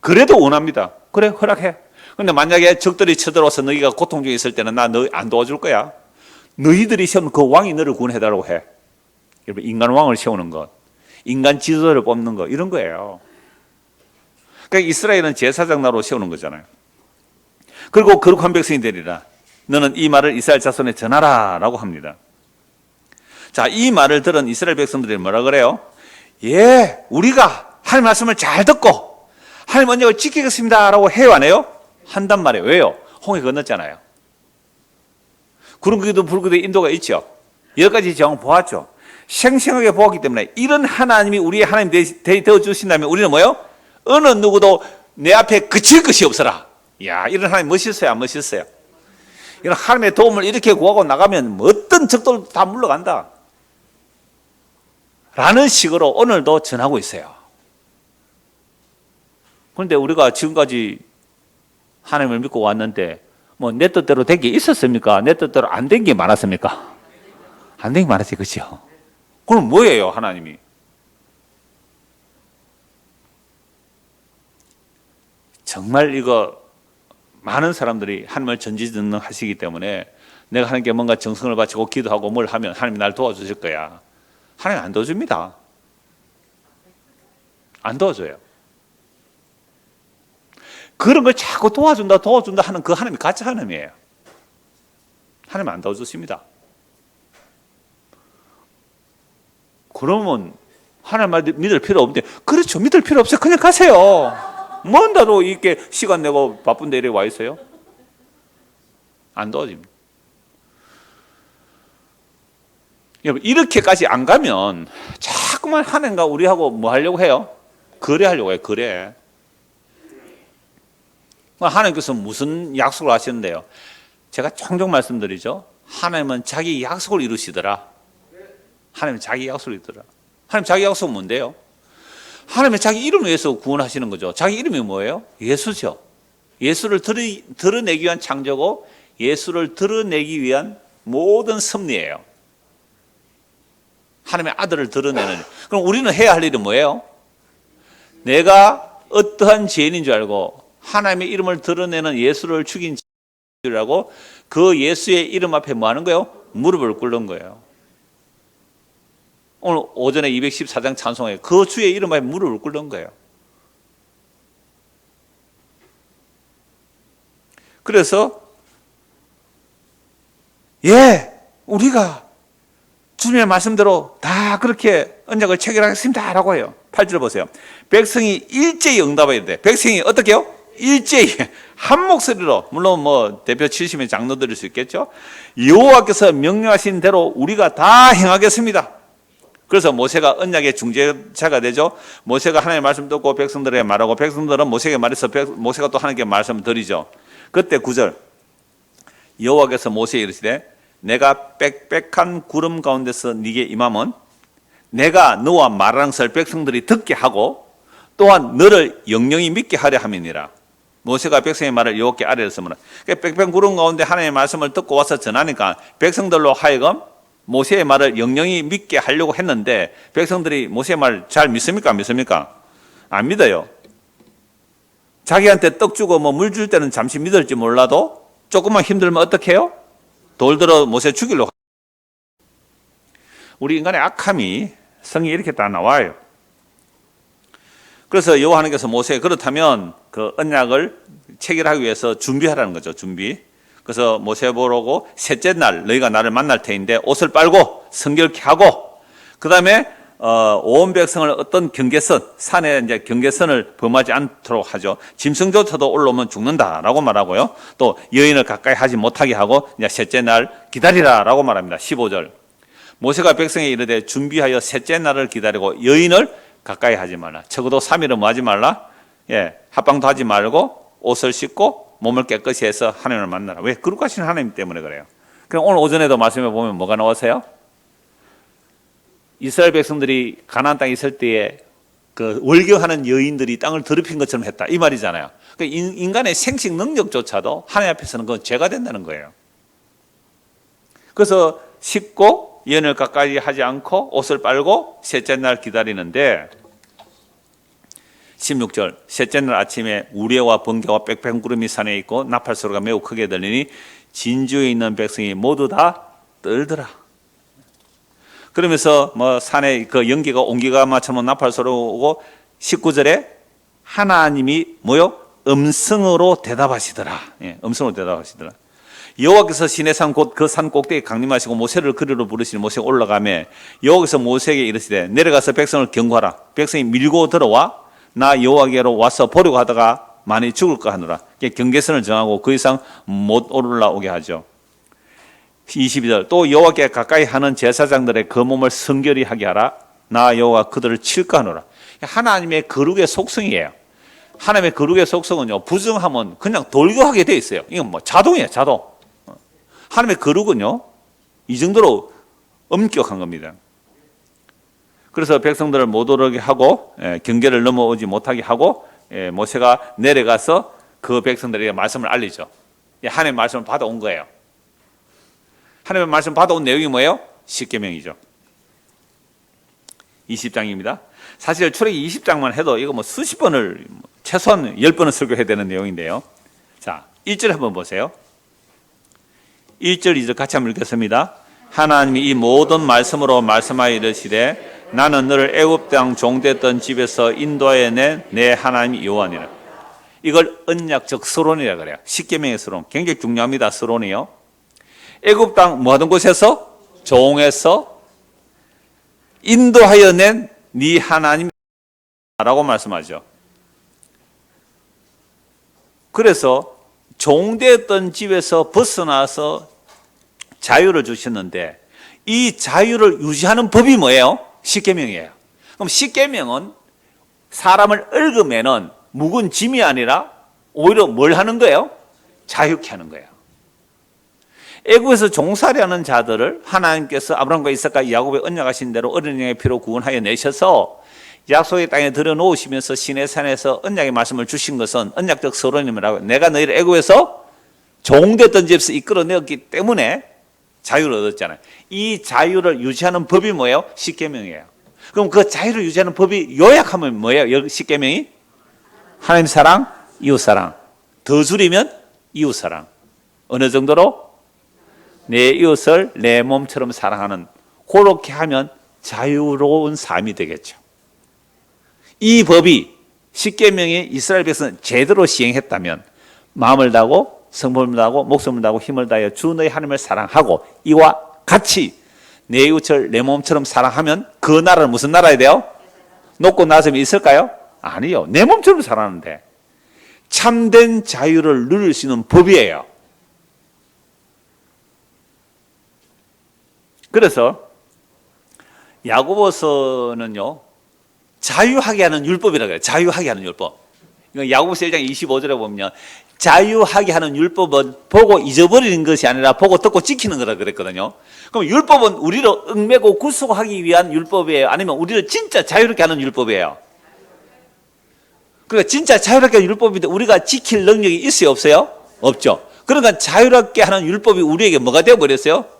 그래도 원합니다. 그래 허락해. 근데 만약에 적들이 쳐들어와서 너희가 고통 중에 있을 때는 나 너 안 도와줄 거야. 너희들이 세우면 그 왕이 너를 구원해달라고 해. 여러분 인간 왕을 세우는 것, 인간 지도자를 뽑는 것 이런 거예요. 그러니까 이스라엘은 제사장 나라로 세우는 거잖아요. 그리고 거룩한 백성이 되리라. 너는 이 말을 이스라엘 자손에 전하라라고 합니다. 자, 이 말을 들은 이스라엘 백성들이 뭐라 그래요? 예, 우리가 하나님 말씀을 잘 듣고 하나님 언약을 지키겠습니다라고 해요, 안 해요? 한단 말이에요. 왜요? 홍해 건넜잖아요. 구름기도 불기도 인도가 있죠. 여러 가지 정황 보았죠. 생생하게 보았기 때문에 이런 하나님이 우리의 하나님 되어 주신다면 우리는 뭐예요? 어느 누구도 내 앞에 그칠 것이 없어라. 이야, 이런 하나님 멋있어요, 안 멋있어요? 이런 하나님의 도움을 이렇게 구하고 나가면 어떤 적들도 다 물러간다. 라는 식으로 오늘도 전하고 있어요. 그런데 우리가 지금까지 하나님을 믿고 왔는데 뭐 내 뜻대로 된 게 있었습니까? 내 뜻대로 안 된 게 많았습니까? 안 된 게 많았지, 그렇죠? 그럼 뭐예요, 하나님이? 정말 이거 많은 사람들이 하나님을 전지전능하시기 때문에 내가 하나님께 뭔가 정성을 바치고 기도하고 뭘 하면 하나님이 날 도와주실 거야. 하나님 안 도와줍니다. 안 도와줘요. 그런 걸 자꾸 도와준다 하는 그 하나님이 가짜 하나님이에요. 하나님 안 도와주십니다. 그러면 하나님 말 믿을 필요 없는데, 그렇죠, 믿을 필요 없어요. 그냥 가세요. 뭔다로 이렇게 시간 내고 바쁜데 이렇게 와 있어요? 안 도와집니다. 여러분, 이렇게까지 안 가면 자꾸만 하나님과 우리하고 뭐 하려고 해요? 거래하려고 해요, 거래. 하나님께서 무슨 약속을 하시는데요? 제가 종종 말씀드리죠. 하나님은 자기 약속을 이루시더라. 하나님은 자기 약속을 이루더라. 하나님 자기 약속은 뭔데요? 하나님은 자기 이름을 위해서 구원하시는 거죠. 자기 이름이 뭐예요? 예수죠. 예수를 드러내기 위한 창조고 예수를 드러내기 위한 모든 섭리예요. 하나님의 아들을 드러내는. 그럼 우리는 해야 할 일은 뭐예요? 내가 어떠한 죄인인 줄 알고 하나님의 이름을 드러내는 예수를 죽인 줄 알고 그 예수의 이름 앞에 뭐 하는 거예요? 무릎을 꿇는 거예요. 오늘 오전에 214장 찬송에 그 주의 이름 앞에 무릎을 꿇는 거예요. 그래서 예, 우리가 주님의 말씀대로 다 그렇게 언약을 체결하겠습니다 라고 해요. 8절 보세요. 백성이 일제히 응답해야 돼. 백성이 어떻게 해요? 일제히 한 목소리로, 물론 뭐 대표 70의 장로들일 수 있겠죠. 여호와께서 명령하신 대로 우리가 다 행하겠습니다. 그래서 모세가 언약의 중재자가 되죠. 모세가 하나님의 말씀 듣고 백성들에게 말하고 백성들은 모세에게 말해서 모세가 또 하나님께 말씀을 드리죠. 그때 9절 여호와께서 모세에게 이르시되 내가 빽빽한 구름 가운데서 네게 임함은 내가 너와 말하는 것을 백성들이 듣게 하고 또한 너를 영영히 믿게 하려 함이니라. 모세가 백성의 말을 여호와께 아뢰었으므로 빽빽한 구름 가운데 하나님의 말씀을 듣고 와서 전하니까 백성들로 하여금 모세의 말을 영영히 믿게 하려고 했는데 백성들이 모세의 말을 잘 믿습니까? 안 믿습니까? 안 믿어요. 자기한테 떡 주고 뭐 물 줄 때는 잠시 믿을지 몰라도 조금만 힘들면 어떻게 해요? 돌들어 모세 죽이려고. 우리 인간의 악함이 성경에 이렇게 다 나와요. 그래서 여호와 하나님께서 모세에 그렇다면 그 언약을 체결하기 위해서 준비하라는 거죠. 준비. 그래서 모세 보고 셋째 날 너희가 나를 만날 테인데 옷을 빨고 성결케 하고 그 다음에 온 백성을 어떤 경계선, 산에 이제 경계선을 범하지 않도록 하죠. 짐승조차도 올라오면 죽는다라고 말하고요. 또 여인을 가까이 하지 못하게 하고 이제 셋째 날 기다리라라고 말합니다. 15절. 모세가 백성에 이르되 준비하여 셋째 날을 기다리고 여인을 가까이 하지 말라. 적어도 3일은 뭐 하지 말라? 예, 합방도 하지 말고 옷을 씻고 몸을 깨끗이 해서 하나님을 만나라. 왜? 거룩하신 하나님 때문에 그래요. 그럼 오늘 오전에도 말씀해 보면 뭐가 나왔어요? 이스라엘 백성들이 가나안 땅에 있을 때에 그 월경하는 여인들이 땅을 더럽힌 것처럼 했다. 이 말이잖아요. 그러니까 인간의 생식 능력조차도 하나님 앞에서는 그건 죄가 된다는 거예요. 그래서 씻고 여인을 가까이 하지 않고 옷을 빨고 셋째 날 기다리는데 16절 셋째 날 아침에 우레와 번개와 빽빽한 구름이 산에 있고 나팔 소리가 매우 크게 들리니 진주에 있는 백성이 모두 다 떨더라. 그러면서 뭐 산에 그 연기가 온기가 맞춰면 나팔 소리가 오고 19절에 하나님이 뭐요? 음성으로 대답하시더라. 예, 음성으로 대답하시더라. 여호와께서 시내산 곧 그 산 꼭대기에 강림하시고 모세를 그리로 부르시니 모세가 올라가며 여호와께서 모세에게 이르시되 내려가서 백성을 경고하라. 백성이 밀고 들어와 나 여호와께로 와서 보려고 하다가 많이 죽을까 하노라. 경계선을 정하고 그 이상 못 올라오게 하죠. 22절 또 여호와께 가까이 하는 제사장들의 그 몸을 성결히 하게 하라. 나 여호와 그들을 칠까 하노라. 하나님의 거룩의 속성이에요. 하나님의 거룩의 속성은요, 부정하면 그냥 돌교하게 돼 있어요. 이건 뭐 자동이에요, 자동. 하나님의 거룩은요, 이 정도로 엄격한 겁니다. 그래서 백성들을 못 오르게 하고 경계를 넘어오지 못하게 하고 모세가 내려가서 그 백성들에게 말씀을 알리죠. 하나님의 말씀을 받아온 거예요. 하나님의 말씀 받아온 내용이 뭐예요? 십계명이죠. 20장입니다. 사실 출애굽기 20장만 해도 이거 뭐 수십 번을 최소한 10번은 설교해야 되는 내용인데요. 자, 1절 한번 보세요. 1절, 2절 같이 한번 읽겠습니다. 하나님이 이 모든 말씀으로 말씀하여 이르시되 나는 너를 애굽 땅 종되었던 집에서 인도하여 낸 내 하나님 여호와니라. 이걸 언약적 서론이라 그래요. 십계명의 서론. 굉장히 중요합니다. 서론이요. 애굽 땅 뭐 하던 곳에서? 종에서 인도하여 낸 네 하나님이라고 말씀하죠. 그래서 종되었던 집에서 벗어나서 자유를 주셨는데 이 자유를 유지하는 법이 뭐예요? 십계명이에요. 그럼 십계명은 사람을 얽으면은 묵은 짐이 아니라 오히려 뭘 하는 거예요? 자유케 하는 거예요. 애굽에서 종살이하는 자들을 하나님께서 아브라함과 이삭과 야곱의 언약하신 대로 어린 양의 피로 구원하여 내셔서 약속의 땅에 들여놓으시면서 시내산에서 언약의 말씀을 주신 것은 언약적 서론이라고. 내가 너희를 애굽에서 종됐던 집에서 이끌어내었기 때문에 자유를 얻었잖아요. 이 자유를 유지하는 법이 뭐예요? 십계명이에요. 그럼 그 자유를 유지하는 법이 요약하면 뭐예요? 십계명이 하나님 사랑, 이웃 사랑. 더 줄이면 이웃 사랑. 어느 정도로? 내 이웃을 내 몸처럼 사랑하는, 그렇게 하면 자유로운 삶이 되겠죠. 이 법이 십계명이 이스라엘 백성은 제대로 시행했다면 마음을 다하고 성품을 다하고 목숨을 다하고 힘을 다하여 주 너희 하나님을 사랑하고 이와 같이 내 이웃을 내 몸처럼 사랑하면 그 나라는 무슨 나라야 돼요? 높고 낮음이 있을까요? 아니요. 내 몸처럼 살아가는데 참된 자유를 누릴 수 있는 법이에요. 그래서 야고보서는요, 자유하게 하는 율법이라고 해요. 자유하게 하는 율법. 야고보서 1장 25절에 보면 자유하게 하는 율법은 보고 잊어버리는 것이 아니라 보고 듣고 지키는 거라 그랬거든요. 그럼 율법은 우리를 얽매고 구속하기 위한 율법이에요? 아니면 우리를 진짜 자유롭게 하는 율법이에요? 그러니까 진짜 자유롭게 하는 율법인데 우리가 지킬 능력이 있어요? 없어요? 없죠. 그러니까 자유롭게 하는 율법이 우리에게 뭐가 되어버렸어요?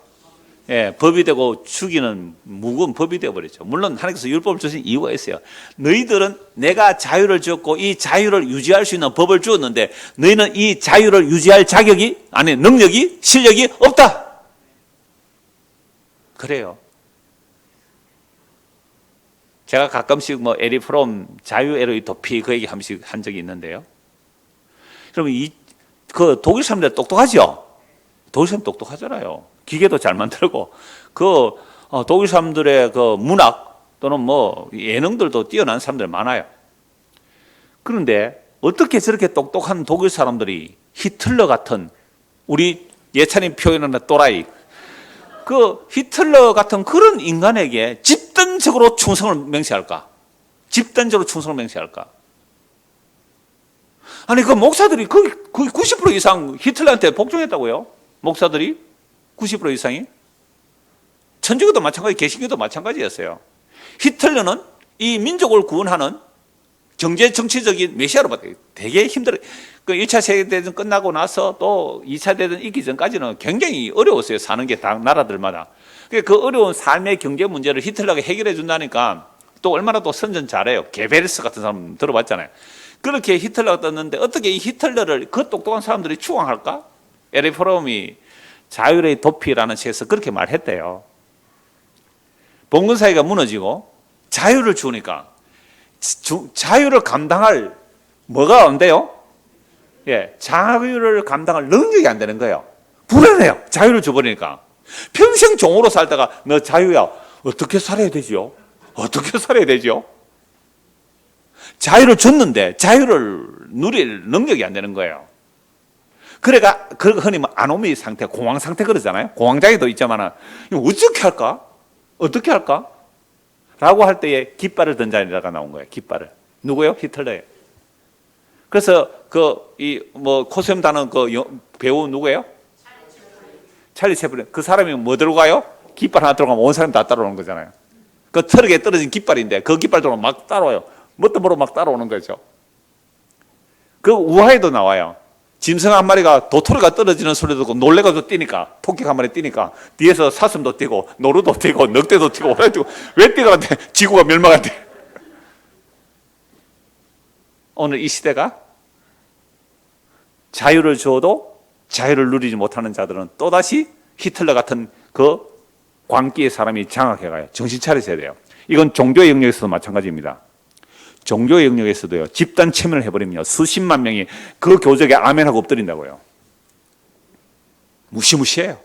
예, 법이 되고 죽이는 무거운 법이 되어버렸죠. 물론 하나님께서 율법을 주신 이유가 있어요. 너희들은 내가 자유를 주었고 이 자유를 유지할 수 있는 법을 주었는데 너희는 이 자유를 유지할 자격이, 아니 능력이, 실력이 없다. 그래요. 제가 가끔씩 뭐 에리 프롬 자유애로이 도피 그 얘기 한 적이 있는데요. 그러면 그 독일 사람들 똑똑하죠? 독일 사람 똑똑하잖아요. 기계도 잘 만들고 독일 사람들의 그 문학 또는 뭐 예능들도 뛰어난 사람들 많아요. 그런데 어떻게 저렇게 똑똑한 독일 사람들이 히틀러 같은, 우리 예찬이 표현하는 또라이, 그 히틀러 같은 그런 인간에게 집단적으로 충성을 맹세할까? 집단적으로 충성을 맹세할까? 아니 그 목사들이 거의 90% 이상 히틀러한테 복종했다고요? 목사들이 90% 이상이? 천주교도 마찬가지, 개신교도 마찬가지였어요. 히틀러는 이 민족을 구원하는 경제 정치적인 메시아로 봤대요. 되게 힘들어요. 그 1차 세계대전 끝나고 나서 또 2차 대전 있기 전까지는 굉장히 어려웠어요. 사는 게 다 나라들마다. 그 어려운 삶의 경제 문제를 히틀러가 해결해 준다니까 또 얼마나 또 선전 잘해요. 게베르스 같은 사람 들어봤잖아요. 그렇게 히틀러가 떴는데 어떻게 이 히틀러를 그 똑똑한 사람들이 추앙할까? 에리 프롬이 자유의 도피라는 책에서 그렇게 말했대요. 봉건사회가 무너지고 자유를 주니까 자유를 감당할 뭐가 안 돼요? 예, 자유를 감당할 능력이 안 되는 거예요. 불안해요. 자유를 줘버리니까. 평생 종으로 살다가 너 자유야. 어떻게 살아야 되지요? 어떻게 살아야 되죠? 자유를 줬는데 자유를 누릴 능력이 안 되는 거예요. 그래가 흔히 아노미 상태, 공황 상태 그러잖아요. 공황장애도 있지만 어떻게 할까? 어떻게 할까? 라고 할 때에 깃발을 든 자리가 나온 거예요. 깃발을. 누구예요? 히틀러예요. 그래서 코스염 다는 배우 누구예요? 찰리 채플린. 그 사람이 뭐 들어가요? 깃발 하나 들어가면 온 사람 다 따라오는 거잖아요. 그 트럭에 떨어진 깃발인데 그 깃발 들어오면 막 따라와요. 뭣도 모르고 막 따라오는 거죠. 그 우화에도 나와요. 짐승 한 마리가 도토리가 떨어지는 소리 듣고 놀래가지고 뛰니까, 토끼 한 마리 뛰니까 뒤에서 사슴도 뛰고 노루도 뛰고 늑대도 뛰고 왜 뛰어가는데 지구가 멸망한대. 오늘 이 시대가 자유를 줘도 자유를 누리지 못하는 자들은 또다시 히틀러 같은 그 광기의 사람이 장악해가요. 정신 차리셔야 돼요. 이건 종교의 영역에서도 마찬가지입니다. 종교의 영역에서도요, 집단 체면을 해버리면 수십만 명이 그 교적에 아멘하고 엎드린다고요. 무시무시해요.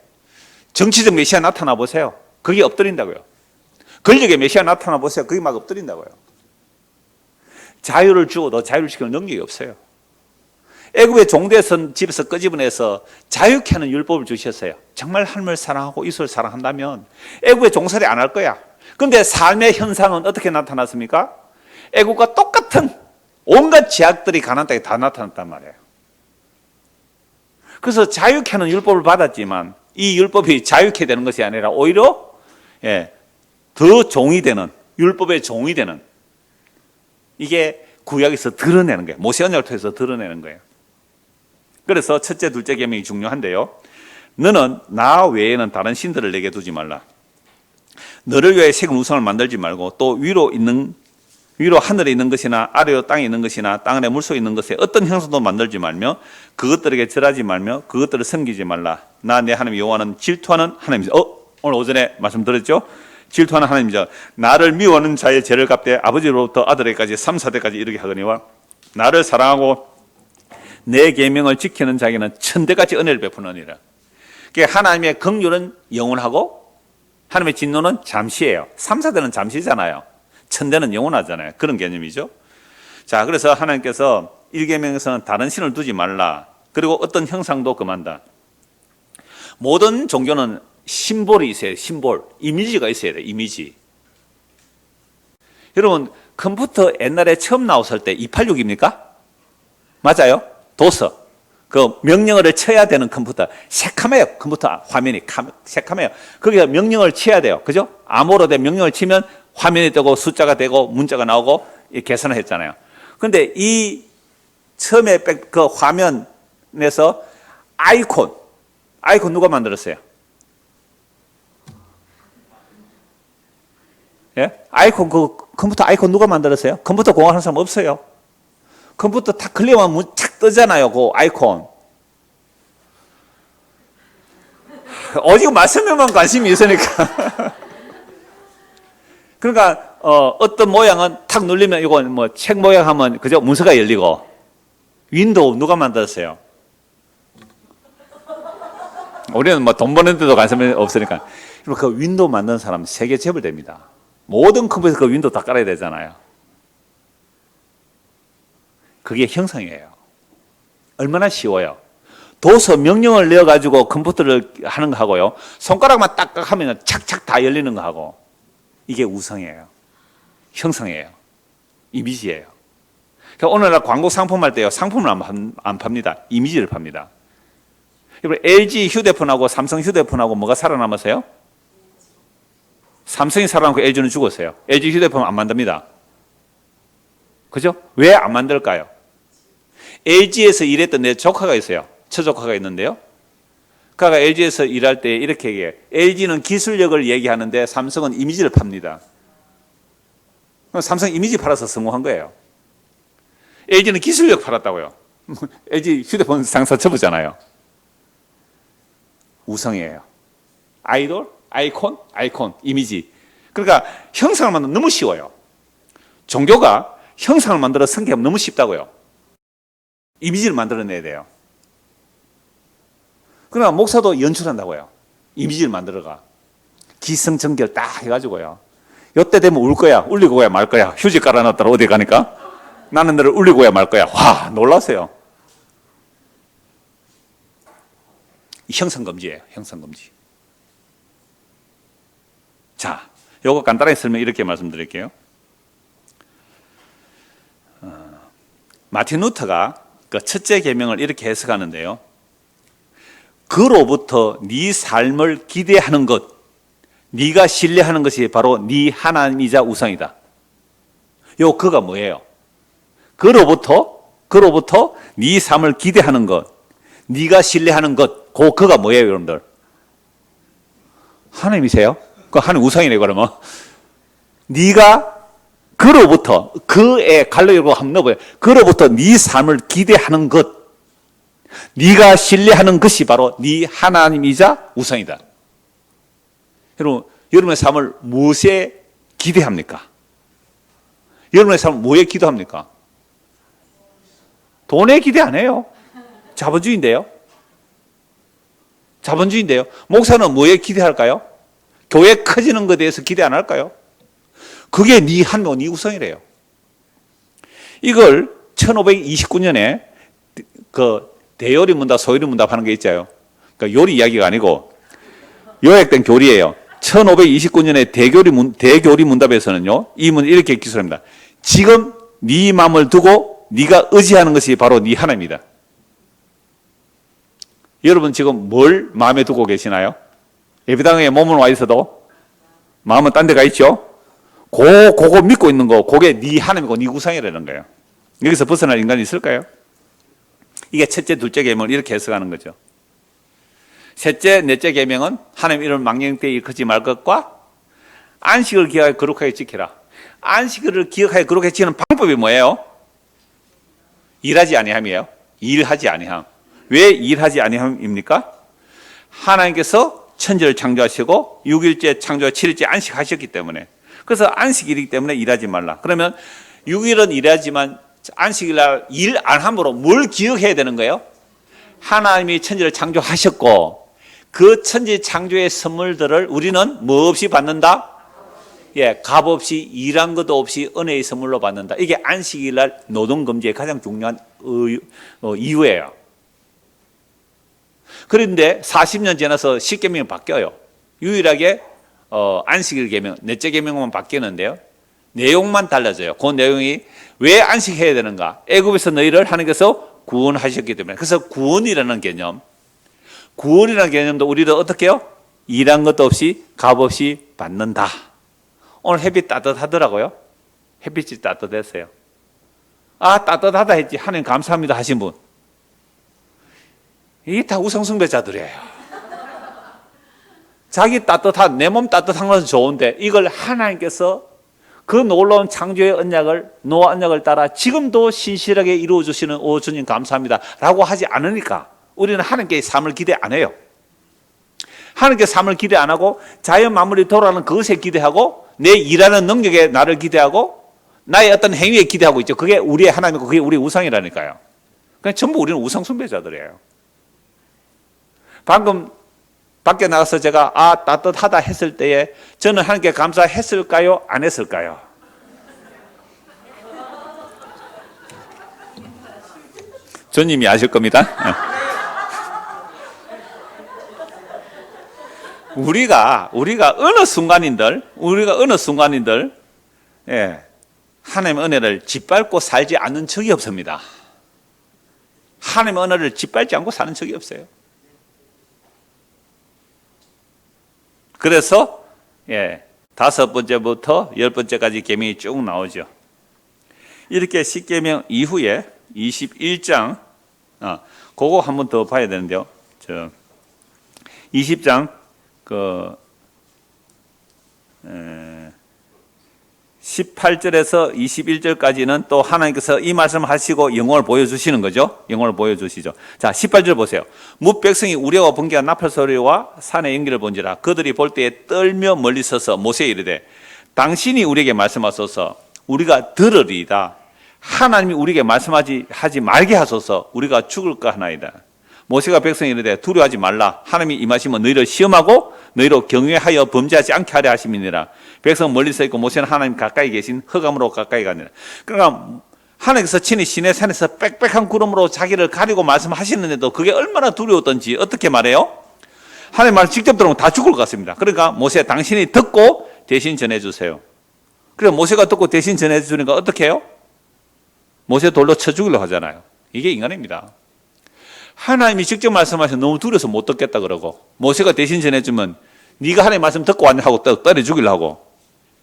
정치적 메시아 나타나 보세요. 거기 엎드린다고요. 권력의 메시아 나타나 보세요. 거기 막 엎드린다고요. 자유를 주어도 자유를 지키는 능력이 없어요. 애굽의 종되선 집에서 끄집어내서 자유케 하는 율법을 주셨어요. 정말 하나님을 사랑하고 이웃을 사랑한다면 애굽의 종살이 안 할 거야. 그런데 삶의 현상은 어떻게 나타났습니까? 애국과 똑같은 온갖 제약들이 가나안 땅에 다 나타났단 말이에요. 그래서 자유케 하는 율법을 받았지만 이 율법이 자유케 되는 것이 아니라 오히려 더 종이 되는, 율법의 종이 되는, 이게 구약에서 드러내는 거예요. 모세 언약을 통해서 드러내는 거예요. 그래서 첫째, 둘째 계명이 중요한데요. 너는 나 외에는 다른 신들을 내게 두지 말라. 너를 위해 새긴 우상을 만들지 말고 또 위로 하늘에 있는 것이나 아래로 땅에 있는 것이나 땅 안에 물속에 있는 것에 어떤 형상도 만들지 말며 그것들에게 절하지 말며 그것들을 섬기지 말라. 나 내 하나님 여호와는 질투하는 하나님이다. 오늘 오전에 말씀드렸죠? 질투하는 하나님이자 나를 미워하는 자의 죄를 갚되 아버지로부터 아들에게까지 3, 4대까지 이르게 하거니와 나를 사랑하고 내 계명을 지키는 자에게는 천대같이 은혜를 베푸느니라. 그러니까 하나님의 긍휼은 영원하고 하나님의 진노는 잠시예요. 3, 4대는 잠시잖아요. 천대는 영원하잖아요. 그런 개념이죠. 자, 그래서 하나님께서 1계명에서는 다른 신을 두지 말라. 그리고 어떤 형상도 금한다. 모든 종교는 심볼이 있어야 돼요. 심볼. 이미지가 있어야 돼요. 이미지. 여러분, 컴퓨터 옛날에 처음 나왔을 때 286입니까? 맞아요? 도서. 그 명령어를 쳐야 되는 컴퓨터. 새카매요. 컴퓨터 화면이 새카매요. 거기서 명령을 쳐야 돼요. 그죠? 암호로 된 명령을 치면 화면이 되고 숫자가 되고 문자가 나오고 계산을 했잖아요. 그런데 이 처음에 그 화면에서 아이콘 누가 만들었어요? 예? 아이콘, 그 컴퓨터 아이콘 누가 만들었어요? 컴퓨터 공학하는 사람 없어요. 컴퓨터 탁 클릭하면 착 뜨잖아요. 그 아이콘. 오직 말씀에만 관심이 있으니까. 그러니까 어떤 모양은 탁 누르면 이거 뭐 책 모양 하면 그죠? 문서가 열리고. 윈도우 누가 만들었어요? 우리는 뭐 돈 버는 데도 관심이 없으니까. 그 윈도우 만드는 사람 세계 재벌 됩니다. 모든 컴퓨터에서 그 윈도우 다 깔아야 되잖아요. 그게 형상이에요. 얼마나 쉬워요. 도서 명령을 내어가지고 컴퓨터를 하는 거 하고요. 손가락만 딱 하면 착착 다 열리는 거 하고. 이게 우상이에요. 형상이에요. 이미지예요. 그러니까 오늘날 광고 상품 할 때요. 상품을 안 팝니다. 이미지를 팝니다. LG 휴대폰하고 삼성 휴대폰하고 뭐가 살아남았어요? 삼성이 살아남고 LG는 죽었어요. LG 휴대폰 안 만듭니다. 그죠? 왜 안 만들까요? LG에서 일했던 내 조카가 있어요. 처조카가 있는데요. 그가 LG에서 일할 때 이렇게 얘기해요. LG는 기술력을 얘기하는데 삼성은 이미지를 팝니다. 삼성 이미지 팔아서 성공한 거예요. LG는 기술력 팔았다고요. LG 휴대폰 상사 쳐보잖아요. 우상이에요. 아이돌, 아이콘, 이미지. 그러니까 형상을 만들면 너무 쉬워요. 종교가 형상을 만들어 성경하면 너무 쉽다고요. 이미지를 만들어내야 돼요. 그러나 목사도 연출한다고요. 이미지를 만들어가. 기성정결 딱 해가지고요. 요때 되면 울 거야, 울리고 가야 말 거야. 휴지 깔아놨다가 어디 가니까 나는 너를 울리고 가야 말 거야. 와, 놀랐어요. 형상금지예요. 형상금지. 자, 요거 간단하게 설명 이렇게 말씀드릴게요. 마틴 루터가 그 첫째 계명을 이렇게 해석하는데요. 그로부터 네 삶을 기대하는 것, 네가 신뢰하는 것이 바로 네 하나님이자 우상이다. 요 그가 뭐예요? 그로부터 네 삶을 기대하는 것, 네가 신뢰하는 것, 그가 뭐예요, 여러분들? 하나님이세요? 그 하나님 우상이네 그러면. 네가 그로부터 그의 갈로이고 한번 넣어봐요. 그로부터 네 삶을 기대하는 것, 네가 신뢰하는 것이 바로 네 하나님이자 우상이다. 여러분, 여러분의 삶을 무엇에 기대합니까? 여러분의 삶을 뭐에 기도합니까? 돈에 기대 안 해요. 자본주의인데요. 목사는 뭐에 기대할까요? 교회 커지는 것에 대해서 기대 안 할까요? 그게 네 하나님, 네 우상이래요. 이걸 1529년에 그 대요리 문답, 소요리 문답 하는 게 있잖아요. 그러니까 요리 이야기가 아니고 요약된 교리예요. 1529년에 대교리 문답에서는요, 이 문 이렇게 기술합니다. 지금 네 마음을 두고 네가 의지하는 것이 바로 네 하나님이다. 여러분 지금 뭘 마음에 두고 계시나요? 예배당에 몸은 와 있어도 마음은 딴 데 가 있죠? 그거 믿고 있는 거, 그게 네 하나님이고 네 우상이라는 거예요. 여기서 벗어날 인간이 있을까요? 이게 첫째, 둘째 계명을 이렇게 해석하는 거죠. 셋째, 넷째 계명은 하나님 이름을 망령 때 일컫지 말 것과 안식을 기억하여 거룩하게 지키라. 안식을 기억하여 거룩하게 지키는 방법이 뭐예요? 일하지 아니함이에요. 일하지 아니함. 왜 일하지 아니함입니까? 하나님께서 천지를 창조하시고 6일째 창조하 7일째 안식하셨기 때문에. 그래서 안식일이기 때문에 일하지 말라. 그러면 6일은 일하지만 안식일 날 일 안 함으로 뭘 기억해야 되는 거예요? 하나님이 천지를 창조하셨고 그 천지 창조의 선물들을 우리는 뭐 없이 받는다? 예, 값 없이 일한 것도 없이 은혜의 선물로 받는다. 이게 안식일 날 노동금지의 가장 중요한 이유예요. 그런데 40년 지나서 십계명이 바뀌어요. 유일하게 안식일 계명, 넷째 계명만 바뀌는데요. 내용만 달라져요. 그 내용이 왜 안식해야 되는가? 애굽에서 너희를 하나님께서 구원하셨기 때문에. 그래서 구원이라는 개념도 우리도 어떻게 해요? 일한 것도 없이 값 없이 받는다. 오늘 햇빛 따뜻하더라고요. 햇빛이 따뜻했어요. 아, 따뜻하다 했지. 하나님 감사합니다 하신 분. 이게 다 우상숭배자들이에요. 자기 따뜻한, 내 몸 따뜻한 것은 좋은데 이걸 하나님께서 그 놀라운 창조의 언약을, 노아 언약을 따라 지금도 신실하게 이루어주시는 오 주님 감사합니다 라고 하지 않으니까 우리는 하나님께 삶을 기대 안 해요. 하나님께 삶을 기대 안 하고 자연 만물이 돌아가는 그것에 기대하고 내 일하는 능력에 나를 기대하고 나의 어떤 행위에 기대하고 있죠. 그게 우리의 하나님이고 그게 우리의 우상이라니까요. 그냥 전부 우리는 우상 숭배자들이에요. 방금 밖에 나가서 제가 따뜻하다 했을 때에 저는 하나님께 감사했을까요? 안 했을까요? 주님이 아실 겁니다. 우리가 어느 순간인들 예, 하나님의 은혜를 짓밟고 살지 않는 적이 없습니다. 하나님의 은혜를 짓밟지 않고 사는 적이 없어요. 그래서 5번째부터 10번째까지 계명이 쭉 나오죠. 이렇게 10계명 이후에 21장 그거 한 번 더 봐야 되는데요. 20장 18절에서 21절까지는 또 하나님께서 이 말씀을 하시고 영광을 보여주시는 거죠. 영광을 보여주시죠. 자, 18절 보세요. 뭇 백성이 우레와 번개와 나팔 소리와 산의 연기를 본지라 그들이 볼 때에 떨며 멀리 서서 모세에 이르되 당신이 우리에게 말씀하소서 우리가 들으리이다. 하나님이 우리에게 말씀하지 말게 하소서 우리가 죽을까 하나이다. 모세가 백성이 이르되 두려워하지 말라. 하나님이 임하시면 너희를 시험하고 너희로 경외하여 범죄하지 않게 하려 하심이니라. 백성 멀리 서 있고 모세는 하나님 가까이 계신 흑암으로 가까이 가니라. 그러니까 하나님께서 친히 시내 산에서 빽빽한 구름으로 자기를 가리고 말씀하시는데도 그게 얼마나 두려웠던지 어떻게 말해요? 하나님 말 직접 들으면 다 죽을 것 같습니다. 그러니까 모세 당신이 듣고 대신 전해주세요. 그래서 모세가 듣고 대신 전해주니까 어떻게 해요? 모세 돌로 쳐 죽이려고 하잖아요. 이게 인간입니다. 하나님이 직접 말씀하셔서 너무 두려워서 못 듣겠다 그러고 모세가 대신 전해주면 네가 하나님 말씀 듣고 왔냐 하고 때려 죽이려고.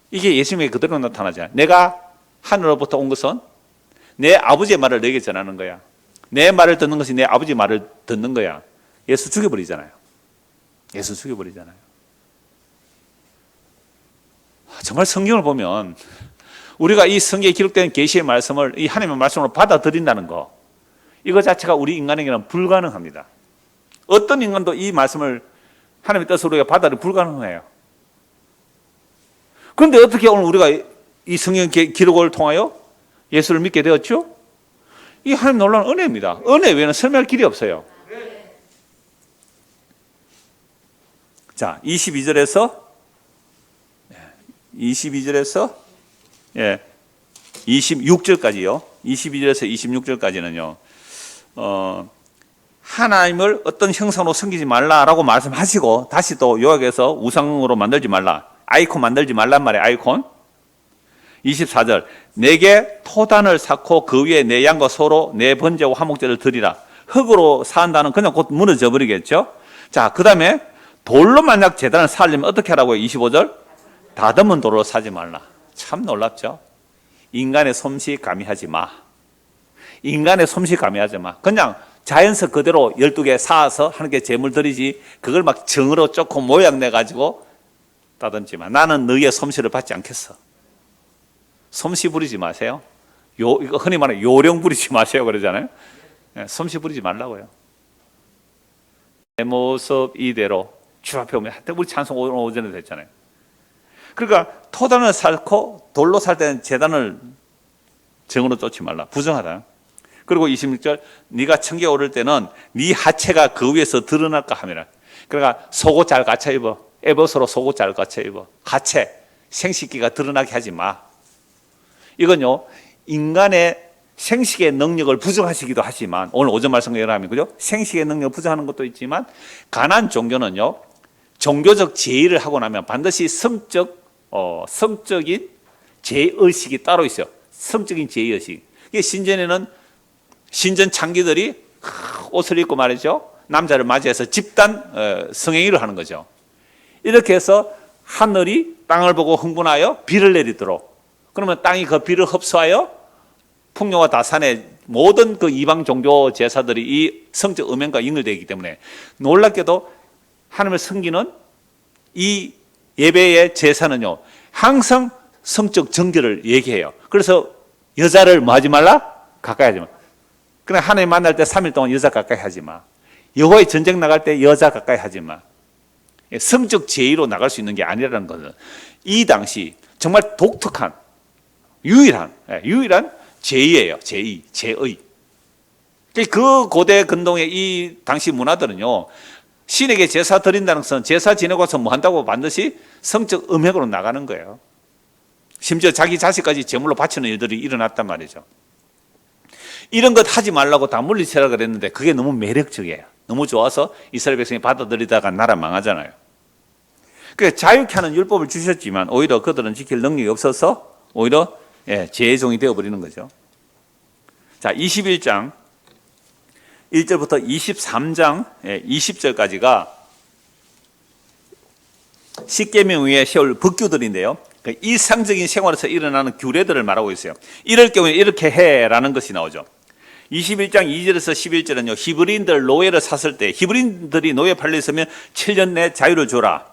이게 예수님에게 그대로 나타나잖아요. 내가 하늘로부터 온 것은 내 아버지의 말을 너에게 전하는 거야. 내 말을 듣는 것이 내 아버지 말을 듣는 거야. 예수 죽여버리잖아요. 예수 죽여버리잖아요. 정말 성경을 보면 우리가 이 성경에 기록된 계시의 말씀을 이 하나님의 말씀으로 받아들인다는 거 이거 자체가 우리 인간에게는 불가능합니다. 어떤 인간도 이 말씀을 하나님의 뜻으로 우리가 받아들이기 불가능해요. 그런데 어떻게 오늘 우리가 이 성경 기록을 통하여 예수를 믿게 되었죠? 이 하나님 놀라운 은혜입니다. 은혜 외에는 설명할 길이 없어요. 자, 22절에서 26절까지요. 22절에서 26절까지는요. 하나님을 어떤 형상으로 섬기지 말라라고 말씀하시고 다시 또 요약해서 우상으로 만들지 말라. 아이콘 만들지 말란 말이에요. 아이콘. 24절 내게 토단을 쌓고 그 위에 내 양과 소로 내 번제와 화목제를 드리라. 흙으로 쌓는다는 그냥 곧 무너져 버리겠죠. 자, 그 다음에 돌로 만약 제단을 쌓으려면 어떻게 하라고요? 25절 다듬은 돌로 사지 말라. 참 놀랍죠. 인간의 솜씨 가미하지 마. 인간의 솜씨 가미하지 마. 그냥 자연석 그대로 12개 쌓아서 하나님께 제물 드리지 그걸 막 정으로 쪼고 모양 내가지고 따듬지 마. 나는 너희의 솜씨를 받지 않겠어. 솜씨 부리지 마세요. 이거 흔히 말하는 요령 부리지 마세요 그러잖아요. 솜씨 부리지 말라고요. 내 모습 이대로 주 앞에 오면 우리 찬송 오전에도 했잖아요. 그러니까 토단을 쌓고 돌로 살 때는 제단을 정으로 쫓지 말라. 부정하다. 그리고 26절 네가 청계에 오를 때는 네 하체가 그 위에서 드러날까 하면은, 그러니까 속옷 잘 갖춰 입어. 에버서로 속옷 잘 갖춰 입어. 하체, 생식기가 드러나게 하지 마. 이건요, 인간의 생식의 능력을 부정하시기도 하지만, 오늘 오전 말씀과 연합하면, 그죠? 생식의 능력을 부정하는 것도 있지만, 가난 종교는요, 종교적 제의를 하고 나면 반드시 성적인 제의식이 따로 있어요. 성적인 제의식. 이게 신전에는 신전 창기들이 옷을 입고 말이죠. 남자를 맞이해서 집단 성행위를 하는 거죠. 이렇게 해서 하늘이 땅을 보고 흥분하여 비를 내리도록, 그러면 땅이 그 비를 흡수하여 풍요와 다산의 모든 그 이방 종교 제사들이 이 성적 음행과 연결되기 때문에, 놀랍게도 하나님을 섬기는 이 예배의 제사는요, 항상 성적 정결을 얘기해요. 그래서 여자를 뭐 하지 말라? 가까이 하지 마. 그냥 하나님 만날 때 3일 동안 여자 가까이 하지 마. 여호와의 전쟁 나갈 때 여자 가까이 하지 마. 성적 제의로 나갈 수 있는 게 아니라는 것은, 이 당시 정말 독특한 유일한 제의예요. 제의. 그 고대 근동의 이 당시 문화들은요, 신에게 제사 드린다는 것은 제사 지내고서 뭐 한다고 반드시 성적 음행으로 나가는 거예요. 심지어 자기 자식까지 제물로 바치는 일들이 일어났단 말이죠. 이런 것 하지 말라고 다 물리치라 그랬는데 그게 너무 매력적이에요. 너무 좋아서 이스라엘 백성이 받아들이다가 나라 망하잖아요. 그러니까 자유케 하는 율법을 주셨지만 오히려 그들은 지킬 능력이 없어서 오히려 제의 종이 되어버리는 거죠. 자, 21장 1절부터 23장 20절까지가 십계명 위에 세울 법규들인데요, 일상적인 생활에서 일어나는 규례들을 말하고 있어요. 이럴 경우에 이렇게 해라는 것이 나오죠. 21장 2절에서 11절은요, 히브리인들 노예를 샀을 때 히브리인들이 노예 팔려 있으면 7년 내 자유를 주라.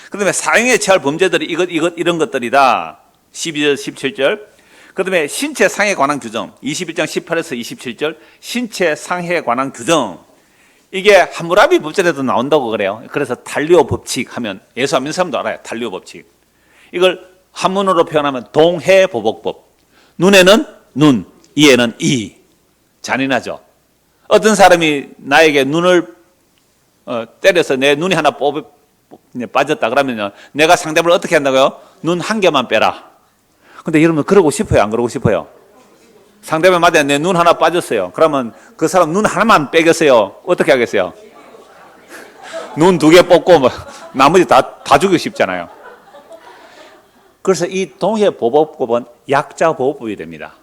그 다음에 사형에 처할 범죄들이 이것 이런 것들이다. 12절 17절. 그 다음에 신체 상해에 관한 규정, 21장 18에서 27절 신체 상해에 관한 규정. 이게 함무라비 법전에도 나온다고 그래요. 그래서 달리오 법칙 하면, 예수 안 믿는 사람도 알아요. 달리오 법칙. 이걸 한문으로 표현하면 동해보복법. 눈에는 눈, 이에는 이. 잔인하죠. 어떤 사람이 나에게 눈을 때려서 내 눈이 하나 빠졌다 그러면 내가 상대방을 어떻게 한다고요? 눈 한 개만 빼라. 근데 여러분 그러고 싶어요? 안 그러고 싶어요? 상대방 말에 내 눈 하나 빠졌어요. 그러면 그 사람 눈 하나만 빼겠어요? 어떻게 하겠어요? 눈 2개 뽑고 나머지 다 죽이고 싶잖아요. 그래서 이 동해보복법은 약자보호법이 됩니다.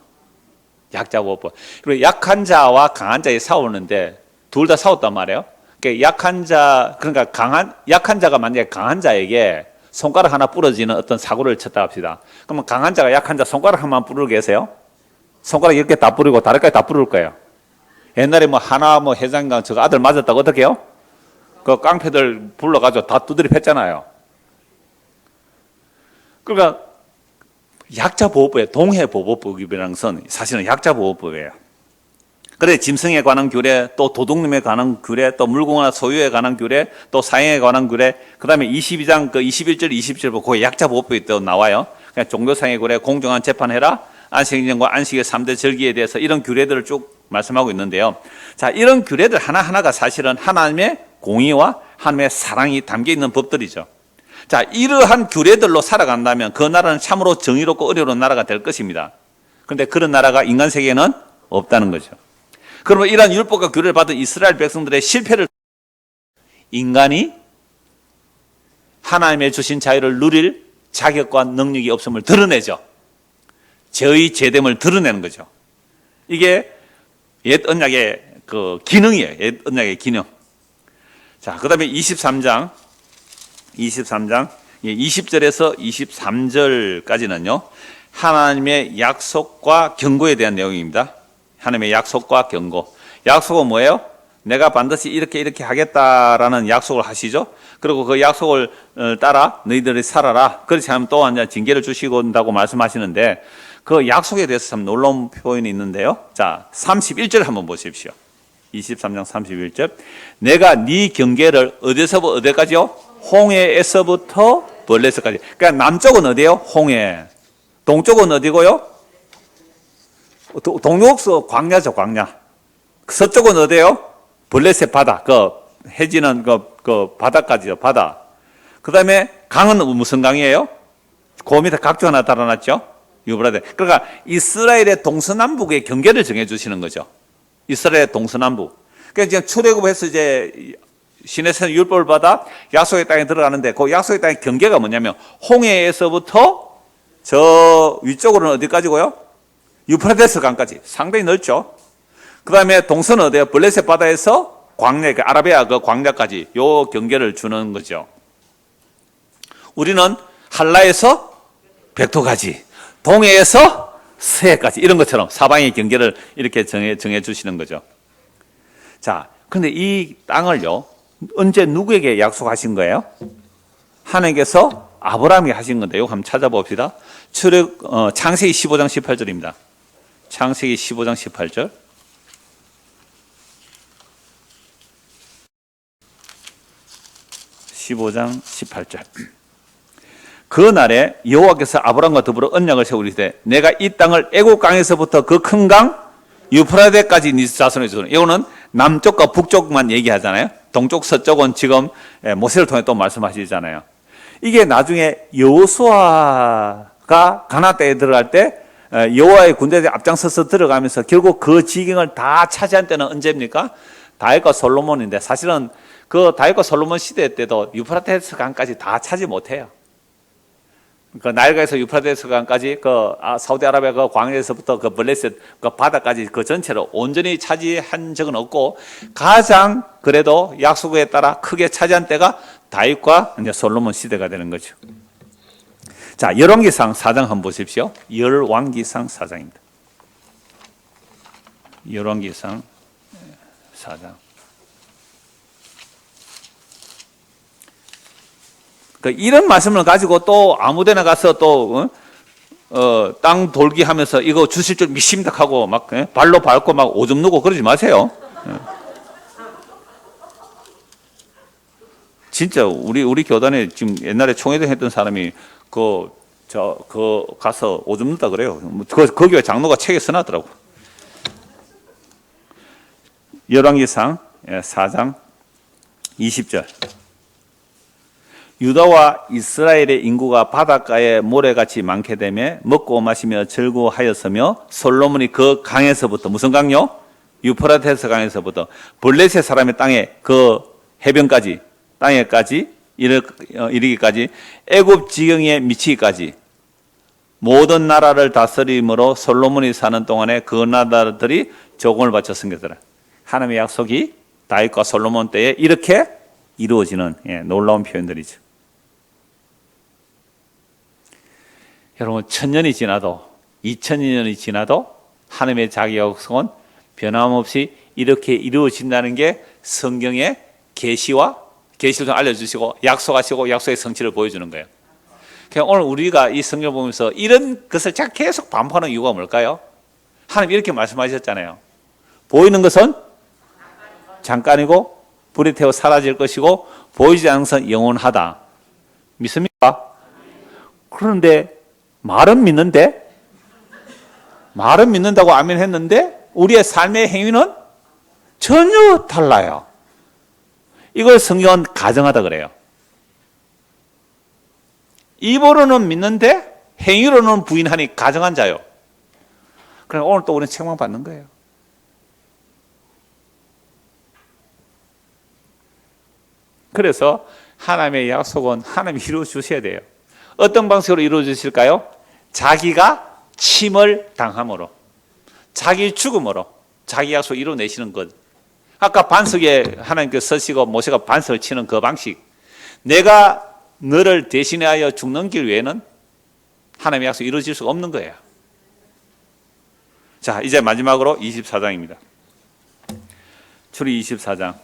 약자보호법. 그리고 약한 자와 강한 자가 싸우는데 둘 다 싸웠단 말이에요. 그러니까 약한 자가 만약에 강한 자에게 손가락 하나 부러지는 어떤 사고를 쳤다 합시다. 그러면 강한 자가 약한 자 손가락 하나만 부르고 계세요? 손가락 이렇게 다 부르고 다리까지 다 부를 거예요. 옛날에 하나 해장강 저거 아들 맞았다고 어떻게 해요? 그 깡패들 불러가지고 다 두드려 팼잖아요. 그러니까 약자보호법에 동해보호법이라는 것은 사실은 약자보호법이에요. 그래, 짐승에 관한 규례, 또 도둑놈에 관한 규례, 또 물건이나 소유에 관한 규례, 또 사형에 관한 규례, 그 다음에 22장 21절, 20절 보고 그 약자보호법이 또 나와요. 그냥 종교상의 규례, 공정한 재판해라, 안식일과 안식의 3대 절기에 대해서 이런 규례들을 쭉 말씀하고 있는데요. 자, 이런 규례들 하나하나가 사실은 하나님의 공의와 하나님의 사랑이 담겨 있는 법들이죠. 자, 이러한 규례들로 살아간다면 그 나라는 참으로 정의롭고 어려운 나라가 될 것입니다. 그런데 그런 나라가 인간 세계에는 없다는 거죠. 그러면 이러한 율법과 규례를 받은 이스라엘 백성들의 실패를, 인간이 하나님의 주신 자유를 누릴 자격과 능력이 없음을 드러내죠. 죄의 죄됨을 드러내는 거죠. 이게 옛 언약의 그 기능이에요. 옛 언약의 기능. 자, 그 다음에 23장 20절에서 23절까지는요, 하나님의 약속과 경고에 대한 내용입니다. 하나님의 약속과 경고. 약속은 뭐예요? 내가 반드시 이렇게 하겠다라는 약속을 하시죠. 그리고 그 약속을 따라 너희들이 살아라. 그렇지 않으면 또 징계를 주시고 온다고 말씀하시는데, 그 약속에 대해서 참 놀라운 표현이 있는데요. 자, 31절 한번 보십시오. 23장 31절. 내가 네 경계를 어디서부터 어디까지요? 홍해에서부터 벌레에서까지. 그러니까 남쪽은 어디예요? 홍해. 동쪽은 어디고요? 동록서 광야죠, 광야. 서쪽은 어디예요? 블레셋 바다. 그 해지는 그 바다까지요, 바다. 그 다음에 강은 무슨 강이에요? 그 밑에 각주 하나 달아놨죠? 유브라데. 그러니까 이스라엘의 동서남북의 경계를 정해주시는 거죠. 이스라엘의 동서남북. 그러니까 지금 출애굽해서 이제 시내산 율법을 받아 약속의 땅에 들어가는데 그 약속의 땅의 경계가 뭐냐면 홍해에서부터 저 위쪽으로는 어디까지고요? 유프라데스 강까지. 상당히 넓죠. 그 다음에 동서는 어디예요? 블레셋 바다에서 광야, 그 아라비아 그 광야까지 요 경계를 주는 거죠. 우리는 한라에서 백도까지, 동해에서 서해까지 이런 것처럼 사방의 경계를 이렇게 정해 주시는 거죠. 자, 근데 이 땅을요 언제 누구에게 약속하신 거예요? 하나님께서 아브라함에게 하신 건데 이거 한번 찾아봅시다. 창세기 15장 18절입니다. 창세기 15장 18절. 15장 18절. 그 날에 여호와께서 아브라함과 더불어 언약을 세우리되 내가 이 땅을 애국 강에서부터 그 큰 강 유프라데까지 네 자손에 주노라. 이거는 남쪽과 북쪽만 얘기하잖아요. 동쪽 서쪽은 지금 모세를 통해 또 말씀하시잖아요. 이게 나중에 여호수아가 가나안 땅에 들어갈 때 여호와의 군대들이 앞장서서 들어가면서 결국 그 지경을 다 차지한 때는 언제입니까? 다윗과 솔로몬인데 사실은 그 다윗과 솔로몬 시대 때도 유프라테스 강까지 다 차지 못해요. 그 나일강에서 유프라테스 강까지 그 사우디아라비아 그 광야에서부터 그 블레셋 그 바다까지 그 전체를 온전히 차지한 적은 없고 가장 그래도 약속에 따라 크게 차지한 때가 다윗과 이제 솔로몬 시대가 되는 거죠. 자, 열왕기상 4장 한번 보십시오. 열왕기상 4장입니다. 열왕기상 4장. 이런 말씀을 가지고 또 아무데나 가서 또 땅 돌기 하면서 이거 주실 줄 믿습니다 하고 막 발로 밟고 막 오줌 누고 그러지 마세요. 진짜 우리 교단에 지금 옛날에 총회장 했던 사람이 그 가서 오줌 누다 그래요. 거기에 장로가 책에 써놨더라고. 열왕기상 4장 20절. 유다와 이스라엘의 인구가 바닷가에 모래같이 많게 되며 먹고 마시며 즐거워하였으며 솔로몬이 그 강에서부터 무슨 강요? 유프라테스 강에서부터 블레셋 사람의 땅에 그 해변까지 땅에까지 이르기까지 애굽 지경에 미치기까지 모든 나라를 다스림으로 솔로몬이 사는 동안에 그 나라들이 조공을 바쳐 섬겼더라. 하나님의 약속이 다윗과 솔로몬 때에 이렇게 이루어지는 놀라운 표현들이죠. 여러분, 1000년이 지나도 2000년이 지나도 하나님의 자기 약속은 변함없이 이렇게 이루어진다는 게 성경의 계시를 좀 알려주시고 약속하시고 약속의 성취를 보여주는 거예요. 그냥 오늘 우리가 이 성경을 보면서 이런 것을 계속 반복하는 이유가 뭘까요? 하나님 이렇게 말씀하셨잖아요. 보이는 것은 잠깐이고 불에 태워 사라질 것이고 보이지 않는 것은 영원하다. 믿습니까? 그런데 말은 믿는다고 아멘 했는데 우리의 삶의 행위는 전혀 달라요. 이걸 성경은 가정하다 그래요. 입으로는 믿는데 행위로는 부인하니 가정한 자요. 그럼 오늘 또 우리는 책망받는 거예요. 그래서 하나님의 약속은 하나님이 이루어 주셔야 돼요. 어떤 방식으로 이루어 주실까요? 자기가 침을 당함으로, 자기 죽음으로 자기 약속을 이루어내시는 것. 아까 반석에 하나님께서 서시고 모세가 반석을 치는 그 방식. 내가 너를 대신하여 죽는 길 외에는 하나님의 약속이 이루어질 수가 없는 거예요. 자, 이제 마지막으로 24장입니다. 출애굽기 24장.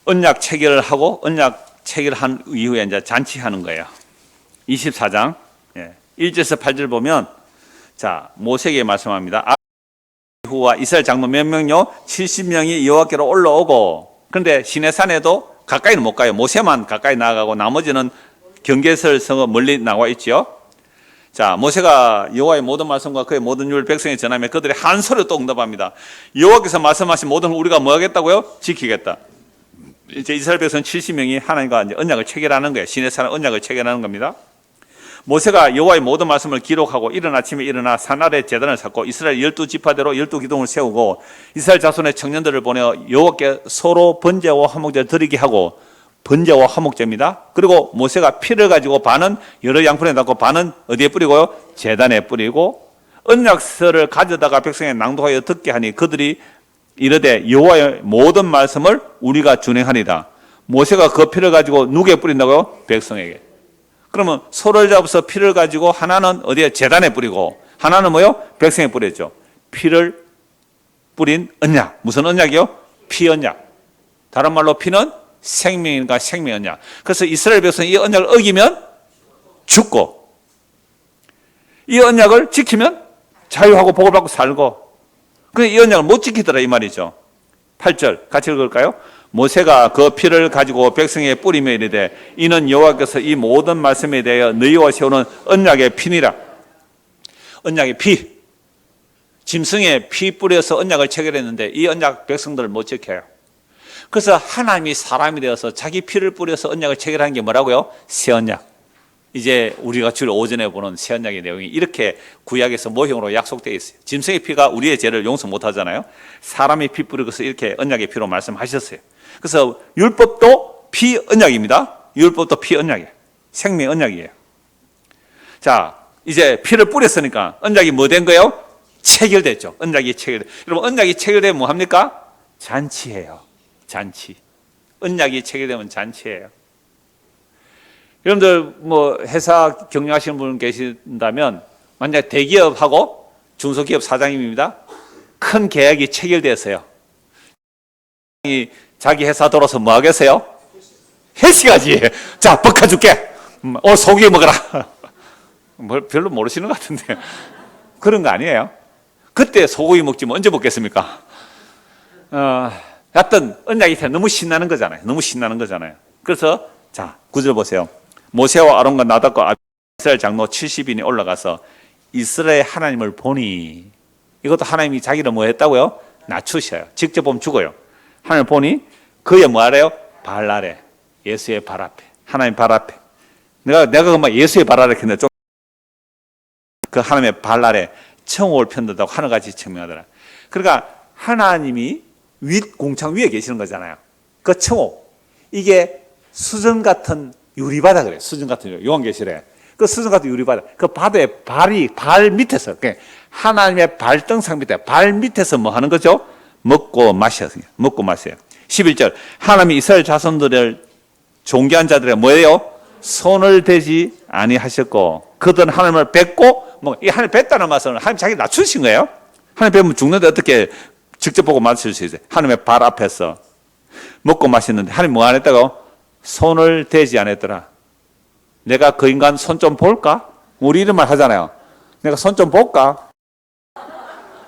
언약 체결을 하고 언약 체결한 이후에 이제 잔치하는 거예요. 24장 1절에서 8절 보면 자, 모세에게 말씀합니다. 후와 이스라엘 장로 몇 명요? 70명이 여호와께로 올라오고, 그런데 시내산에도 가까이는 못 가요. 모세만 가까이 나가고 나머지는 경계설 성읍 멀리 나와 있죠. 자, 모세가 여호와의 모든 말씀과 그의 모든 율을 백성에 전하며 그들이 한 소리로 또 응답합니다. 여호와께서 말씀하신 모든 걸 우리가 뭐 하겠다고요? 지키겠다. 이제 이스라엘 백성 70명이 하나님과 이제 언약을 체결하는 거예요. 시내산 언약을 체결하는 겁니다. 모세가 여호와의 모든 말씀을 기록하고 이른 아침에 일어나 산 아래 제단을 쌓고 이스라엘 12지파대로 12기둥을 세우고 이스라엘 자손의 청년들을 보내어 여호와께 서로 번제와 화목제를 드리게 하고, 번제와 화목제입니다. 그리고 모세가 피를 가지고 반은 여러 양푼에 담고 반은 어디에 뿌리고요? 제단에 뿌리고, 언약서를 가져다가 백성에 낭독하여 듣게 하니 그들이 이르되 여호와의 모든 말씀을 우리가 준행하리라. 모세가 그 피를 가지고 누구에 뿌린다고요? 백성에게. 그러면 소를 잡아서 피를 가지고 하나는 어디에? 제단에 뿌리고, 하나는 뭐요? 백성에 뿌렸죠. 피를 뿌린 언약. 무슨 언약이요? 피 언약. 다른 말로 피는 생명인가 생명 언약. 그래서 이스라엘 백성이 이 언약을 어기면 죽고, 이 언약을 지키면 자유하고 복을 받고 살고, 근데 이 언약을 못 지키더라 이 말이죠. 8절 같이 읽을까요? 모세가 그 피를 가지고 백성에게 뿌리며 이르되 이는 여호와께서 이 모든 말씀에 대하여 너희와 세우는 언약의 피니라. 언약의 피, 짐승의 피 뿌려서 언약을 체결했는데 이 언약 백성들을 못 지켜요. 그래서 하나님이 사람이 되어서 자기 피를 뿌려서 언약을 체결하는 게 뭐라고요? 새 언약. 이제 우리가 주일 오전에 보는 새 언약의 내용이 이렇게 구약에서 모형으로 약속되어 있어요. 짐승의 피가 우리의 죄를 용서 못 하잖아요. 사람의 피 뿌리고서 이렇게 언약의 피로 말씀하셨어요. 그래서 율법도 피 언약입니다. 율법도 피 언약이에요. 생명 언약이에요. 자, 이제 피를 뿌렸으니까 언약이 뭐 된 거예요? 체결됐죠. 언약이 체결돼. 여러분, 언약이 체결되면 뭐 합니까? 잔치예요. 잔치. 언약이 체결되면 잔치예요. 여러분들 뭐 회사 경영하시는 분 계신다면 만약 대기업하고 중소기업 사장님입니다. 큰 계약이 체결됐어요. 자기 회사 돌아서 뭐 하겠어요? 회식하지. 자, 볶아줄게. 소고기 먹어라. 별로 모르시는 것 같은데 그런 거 아니에요? 그때 소고기 먹지 뭐 언제 먹겠습니까? 하여튼 언약이 너무 신나는 거잖아요. 너무 신나는 거잖아요. 그래서 자, 9절 보세요. 모세와 아론과 나답과 이스라엘 장로 70인이 올라가서 이스라엘 하나님을 보니, 이것도 하나님이 자기를 뭐 했다고요? 낮추셔요. 직접 보면 죽어요. 하나님을 보니 그의 뭐 아래요? 발 아래, 예수의 발 앞에, 하나님 발 앞에. 내가 그만 예수의 발 아래 했는데 좀 그 하나님의 발 아래 청옥을 편들다고 하늘같이 청명하더라. 그러니까 하나님이 공창 위에 계시는 거잖아요. 그 청옥, 이게 수정 같은 유리바다 그래. 수정 같은 유리. 요한계시래. 그 수정 같은 유리바다. 그 바다의 발 밑에서, 하나님의 발등상 밑에, 발 밑에서 뭐 하는 거죠? 먹고 마셔요. 먹고 마셔요. 11절. 하나님이 이스라엘 자손들을 존귀한 자들에게 뭐예요? 손을 대지 아니하셨고, 그들은 하나님을 뵙고, 이 하나님 뵙다는 말씀은 하나님 자기 낮추신 거예요. 하나님 뵙으면 죽는데 어떻게 직접 보고 마실 수 있어요? 하나님의 발 앞에서 먹고 마셨는데, 하나님 뭐 안 했다고? 손을 대지 않았더라. 내가 그 인간 손 좀 볼까? 우리 이런 말 하잖아요. 내가 손 좀 볼까?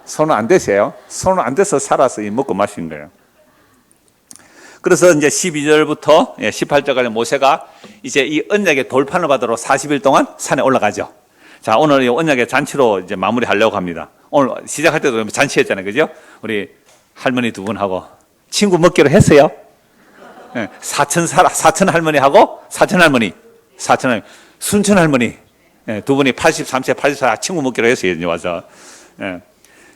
손은 안 대세요. 손은 안 대서 살아서 먹고 마신 거예요. 그래서 이제 12절부터 18절까지 모세가 이제 이 언약의 돌판을 받으러 40일 동안 산에 올라가죠. 자, 오늘 이 언약의 잔치로 이제 마무리하려고 합니다. 오늘 시작할 때도 잔치했잖아요. 그죠? 우리 할머니 두 분하고 친구 먹기로 했어요. 사천 할머니하고 사천 할머니, 순천 할머니 두 분이 83세, 84 친구 먹기로 했어요. 이제 와서.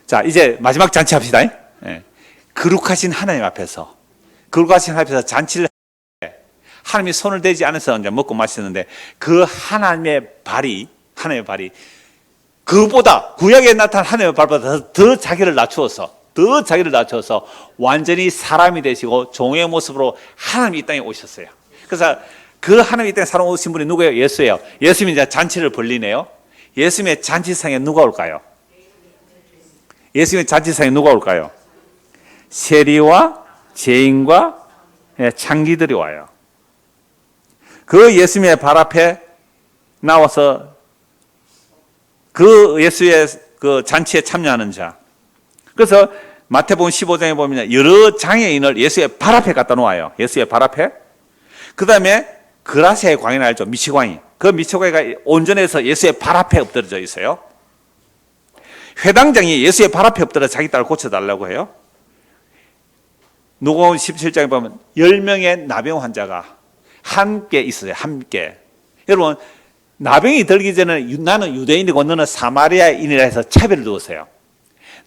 자, 이제 마지막 잔치 합시다. 거룩하신 하나님 앞에서, 거룩하신 하나님 앞에서 잔치를 하나님이 손을 대지 않아서 이제 먹고 마셨는데, 그 하나님의 발이 그보다 구약에 나타난 하나님의 발보다 더 자기를 낮추어서 완전히 사람이 되시고 종의 모습으로 하나님이 이 땅에 오셨어요. 그래서 그 하나님이 이 땅에 살아 오신 분이 누구예요? 예수예요. 예수님이 이제 잔치를 벌리네요. 예수님의 잔치상에 누가 올까요? 예수님의 잔치상에 누가 올까요? 세리와 죄인과 창기들이 와요. 그 예수님의 발 앞에 나와서 그 예수의 그 잔치에 참여하는 자. 그래서 마태복음 15장에 보면 여러 장애인을 예수의 발 앞에 갖다 놓아요. 예수의 발 앞에. 그 다음에 그라세의 광인 알죠? 미치광이. 그 미쳐가이가 온전해서 예수의 발 앞에 엎드려져 있어요. 회당장이 예수의 발 앞에 엎드려 자기 딸을 고쳐달라고 해요. 누가복음 17장에 보면 10명의 나병 환자가 함께 있어요. 함께. 여러분, 나병이 들기 전에 나는 유대인이고 너는 사마리아인이라 해서 차별을 두었어요.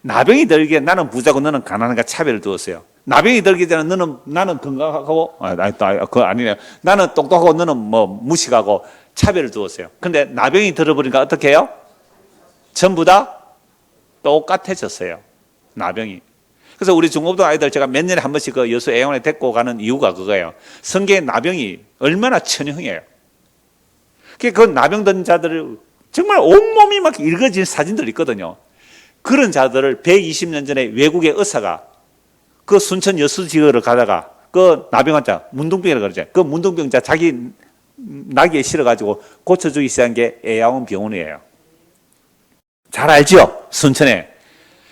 나병이 들기에 나는 부자고 너는 가난한가 차별을 두었어요. 나병이 들기 전에 나는 건강하고 그거 아니네요. 나는 똑똑하고 너는 뭐 무식하고 차별을 두었어요. 근데 나병이 들어버리니까 어떻게 해요? 전부 다 똑같아졌어요. 나병이. 그래서 우리 중고등 아이들 제가 몇 년에 한 번씩 그 여수 애원에 데리고 가는 이유가 그거예요. 성경의 나병이 얼마나 천형이에요. 그 나병 든 자들을 정말 온몸이 막 일거진 사진들 있거든요. 그런 자들을 120년 전에 외국의 의사가 그 순천 여수 지역으로 가다가 그 나병 환자, 문둥병이라고 그러죠. 그 문둥병자 자기 나귀에 실어가지고 고쳐주기 시작한 게 애야원 병원이에요. 잘 알죠? 순천에.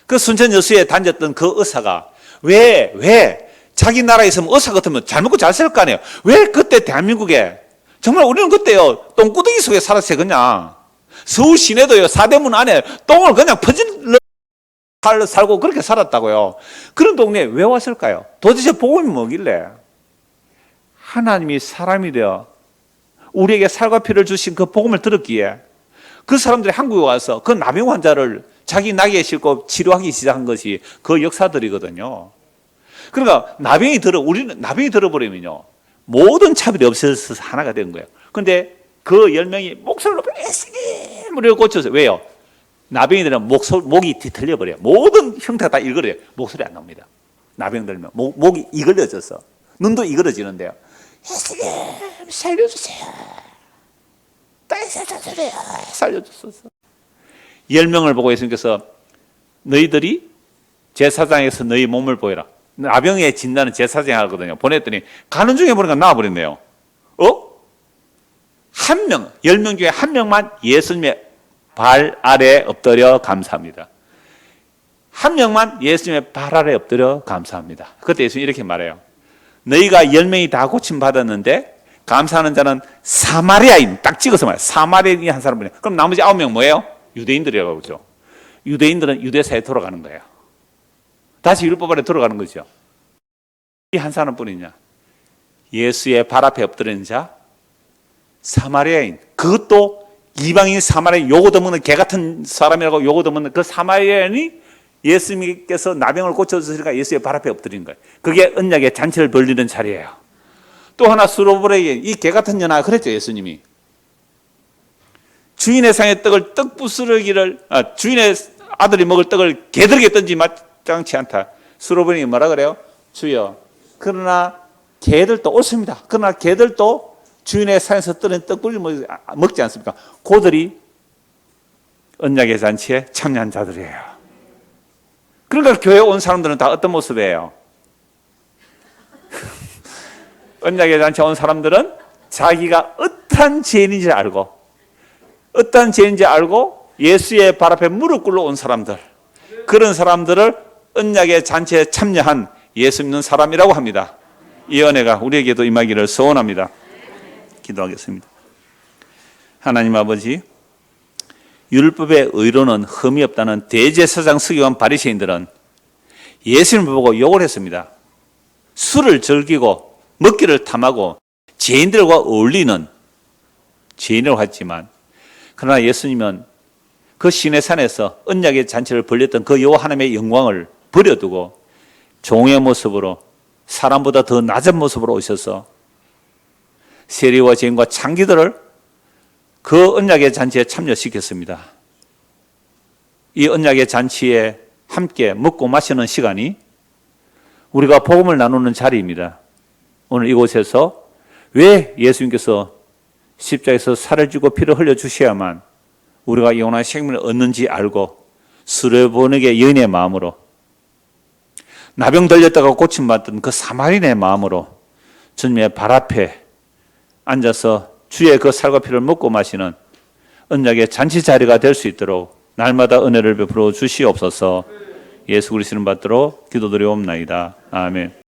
그 순천 여수에 다녔던 그 의사가 왜 자기 나라에 있으면 의사 같으면 잘 먹고 잘 살 거 아니에요. 왜 그때 대한민국에 정말 우리는 그때요 똥구덩이 속에 살았어요. 그냥 서울 시내도요 사대문 안에 똥을 그냥 퍼질러 살고 그렇게 살았다고요. 그런 동네에 왜 왔을까요? 도대체 복음이 뭐길래? 하나님이 사람이 되어 우리에게 살과 피를 주신 그 복음을 들었기에 그 사람들이 한국에 와서 그 나병 환자를 자기 나귀에 싣고 치료하기 시작한 것이 그 역사들이거든요. 그러니까 우리는 나병이 들어버리면요 모든 차별이 없어져서 하나가 된 거예요. 그런데 그 10명이 목소리를 높여 무리를 고쳐서 왜요? 나병이 들면 목이 뒤틀려 버려요. 모든 형태가 다 일그러요. 목소리 안 나옵니다. 나병 들면 목이 이글려져서 눈도 이글어지는데요. 살려주세요. 살려주소서. 10명을 보고 예수님께서 너희들이 제사장에서 너희 몸을 보여라. 나병의 진단은 제사장이 하거든요. 보냈더니 가는 중에 보니까 나와버렸네요. 10명 중에 한 명만 예수님의 발 아래 엎드려 감사합니다. 한 명만 예수님의 발 아래 엎드려 감사합니다. 그때 예수님이 이렇게 말해요. 너희가 10명이 다 고침받았는데 감사하는 자는 사마리아인, 딱 찍어서 말해요. 사마리아인이 한 사람이에요. 그럼 나머지 9명 뭐예요? 유대인들이라고 그러죠. 유대인들은 유대사에 돌아가는 거예요. 다시 율법 아래 돌아가는 거죠. 이 한 사람뿐이냐? 예수의 발 앞에 엎드리는 자, 사마리아인. 그것도 이방인 사마리아인, 요거 더먹는 개 같은 사람이라고 요거 더먹는 그 사마리아인이 예수님께서 나병을 고쳐주시니까 예수의 발 앞에 엎드린 거예요. 그게 언약의 잔치를 벌리는 자리예요. 또 하나 수로보레에 이 개 같은 년아 그랬죠. 예수님이 주인의 상의 떡을 떡 부스러기를 주인의 아들이 먹을 떡을 개들에게 던지 마땅치 않다. 수로보레에 뭐라 그래요? 주여 그러나 개들도 옳습니다. 그러나 개들도 주인의 상에서 떨어진 떡꿀을 먹지 않습니까? 고들이 언약의 잔치에 참여한 자들이에요. 그러니까 교회에 온 사람들은 다 어떤 모습이에요? 언약의 잔치에 온 사람들은 자기가 어떠한 죄인인지 알고 예수의 발 앞에 무릎 꿇러 온 사람들, 그런 사람들을 언약의 잔치에 참여한 예수 믿는 사람이라고 합니다. 이 은혜가 우리에게도 임하기를 소원합니다. 기도하겠습니다. 하나님 아버지, 율법의 의로는 흠이 없다는 대제사장 서기관 바리새인들은 예수님을 보고 욕을 했습니다. 술을 즐기고 먹기를 탐하고 죄인들과 어울리는 죄인이라고 했지만, 그러나 예수님은 그 시내산에서 언약의 잔치를 벌렸던 그 여호와 하나님의 영광을 버려두고 종의 모습으로, 사람보다 더 낮은 모습으로 오셔서 세리와 죄인과 창기들을 그 언약의 잔치에 참여시켰습니다. 이 언약의 잔치에 함께 먹고 마시는 시간이 우리가 복음을 나누는 자리입니다. 오늘 이곳에서 왜 예수님께서 십자가에서 살을 쥐고 피를 흘려주셔야만 우리가 영원한 생명을 얻는지 알고 수레보내게 여인의 마음으로, 나병 들렸다가 고침받던 그 사마리아인의 마음으로 주님의 발 앞에 앉아서 주의 그 살과 피를 먹고 마시는 언약의 잔치 자리가 될 수 있도록 날마다 은혜를 베풀어 주시옵소서. 예수 그리스도를 받들어 기도드리옵나이다. 아멘.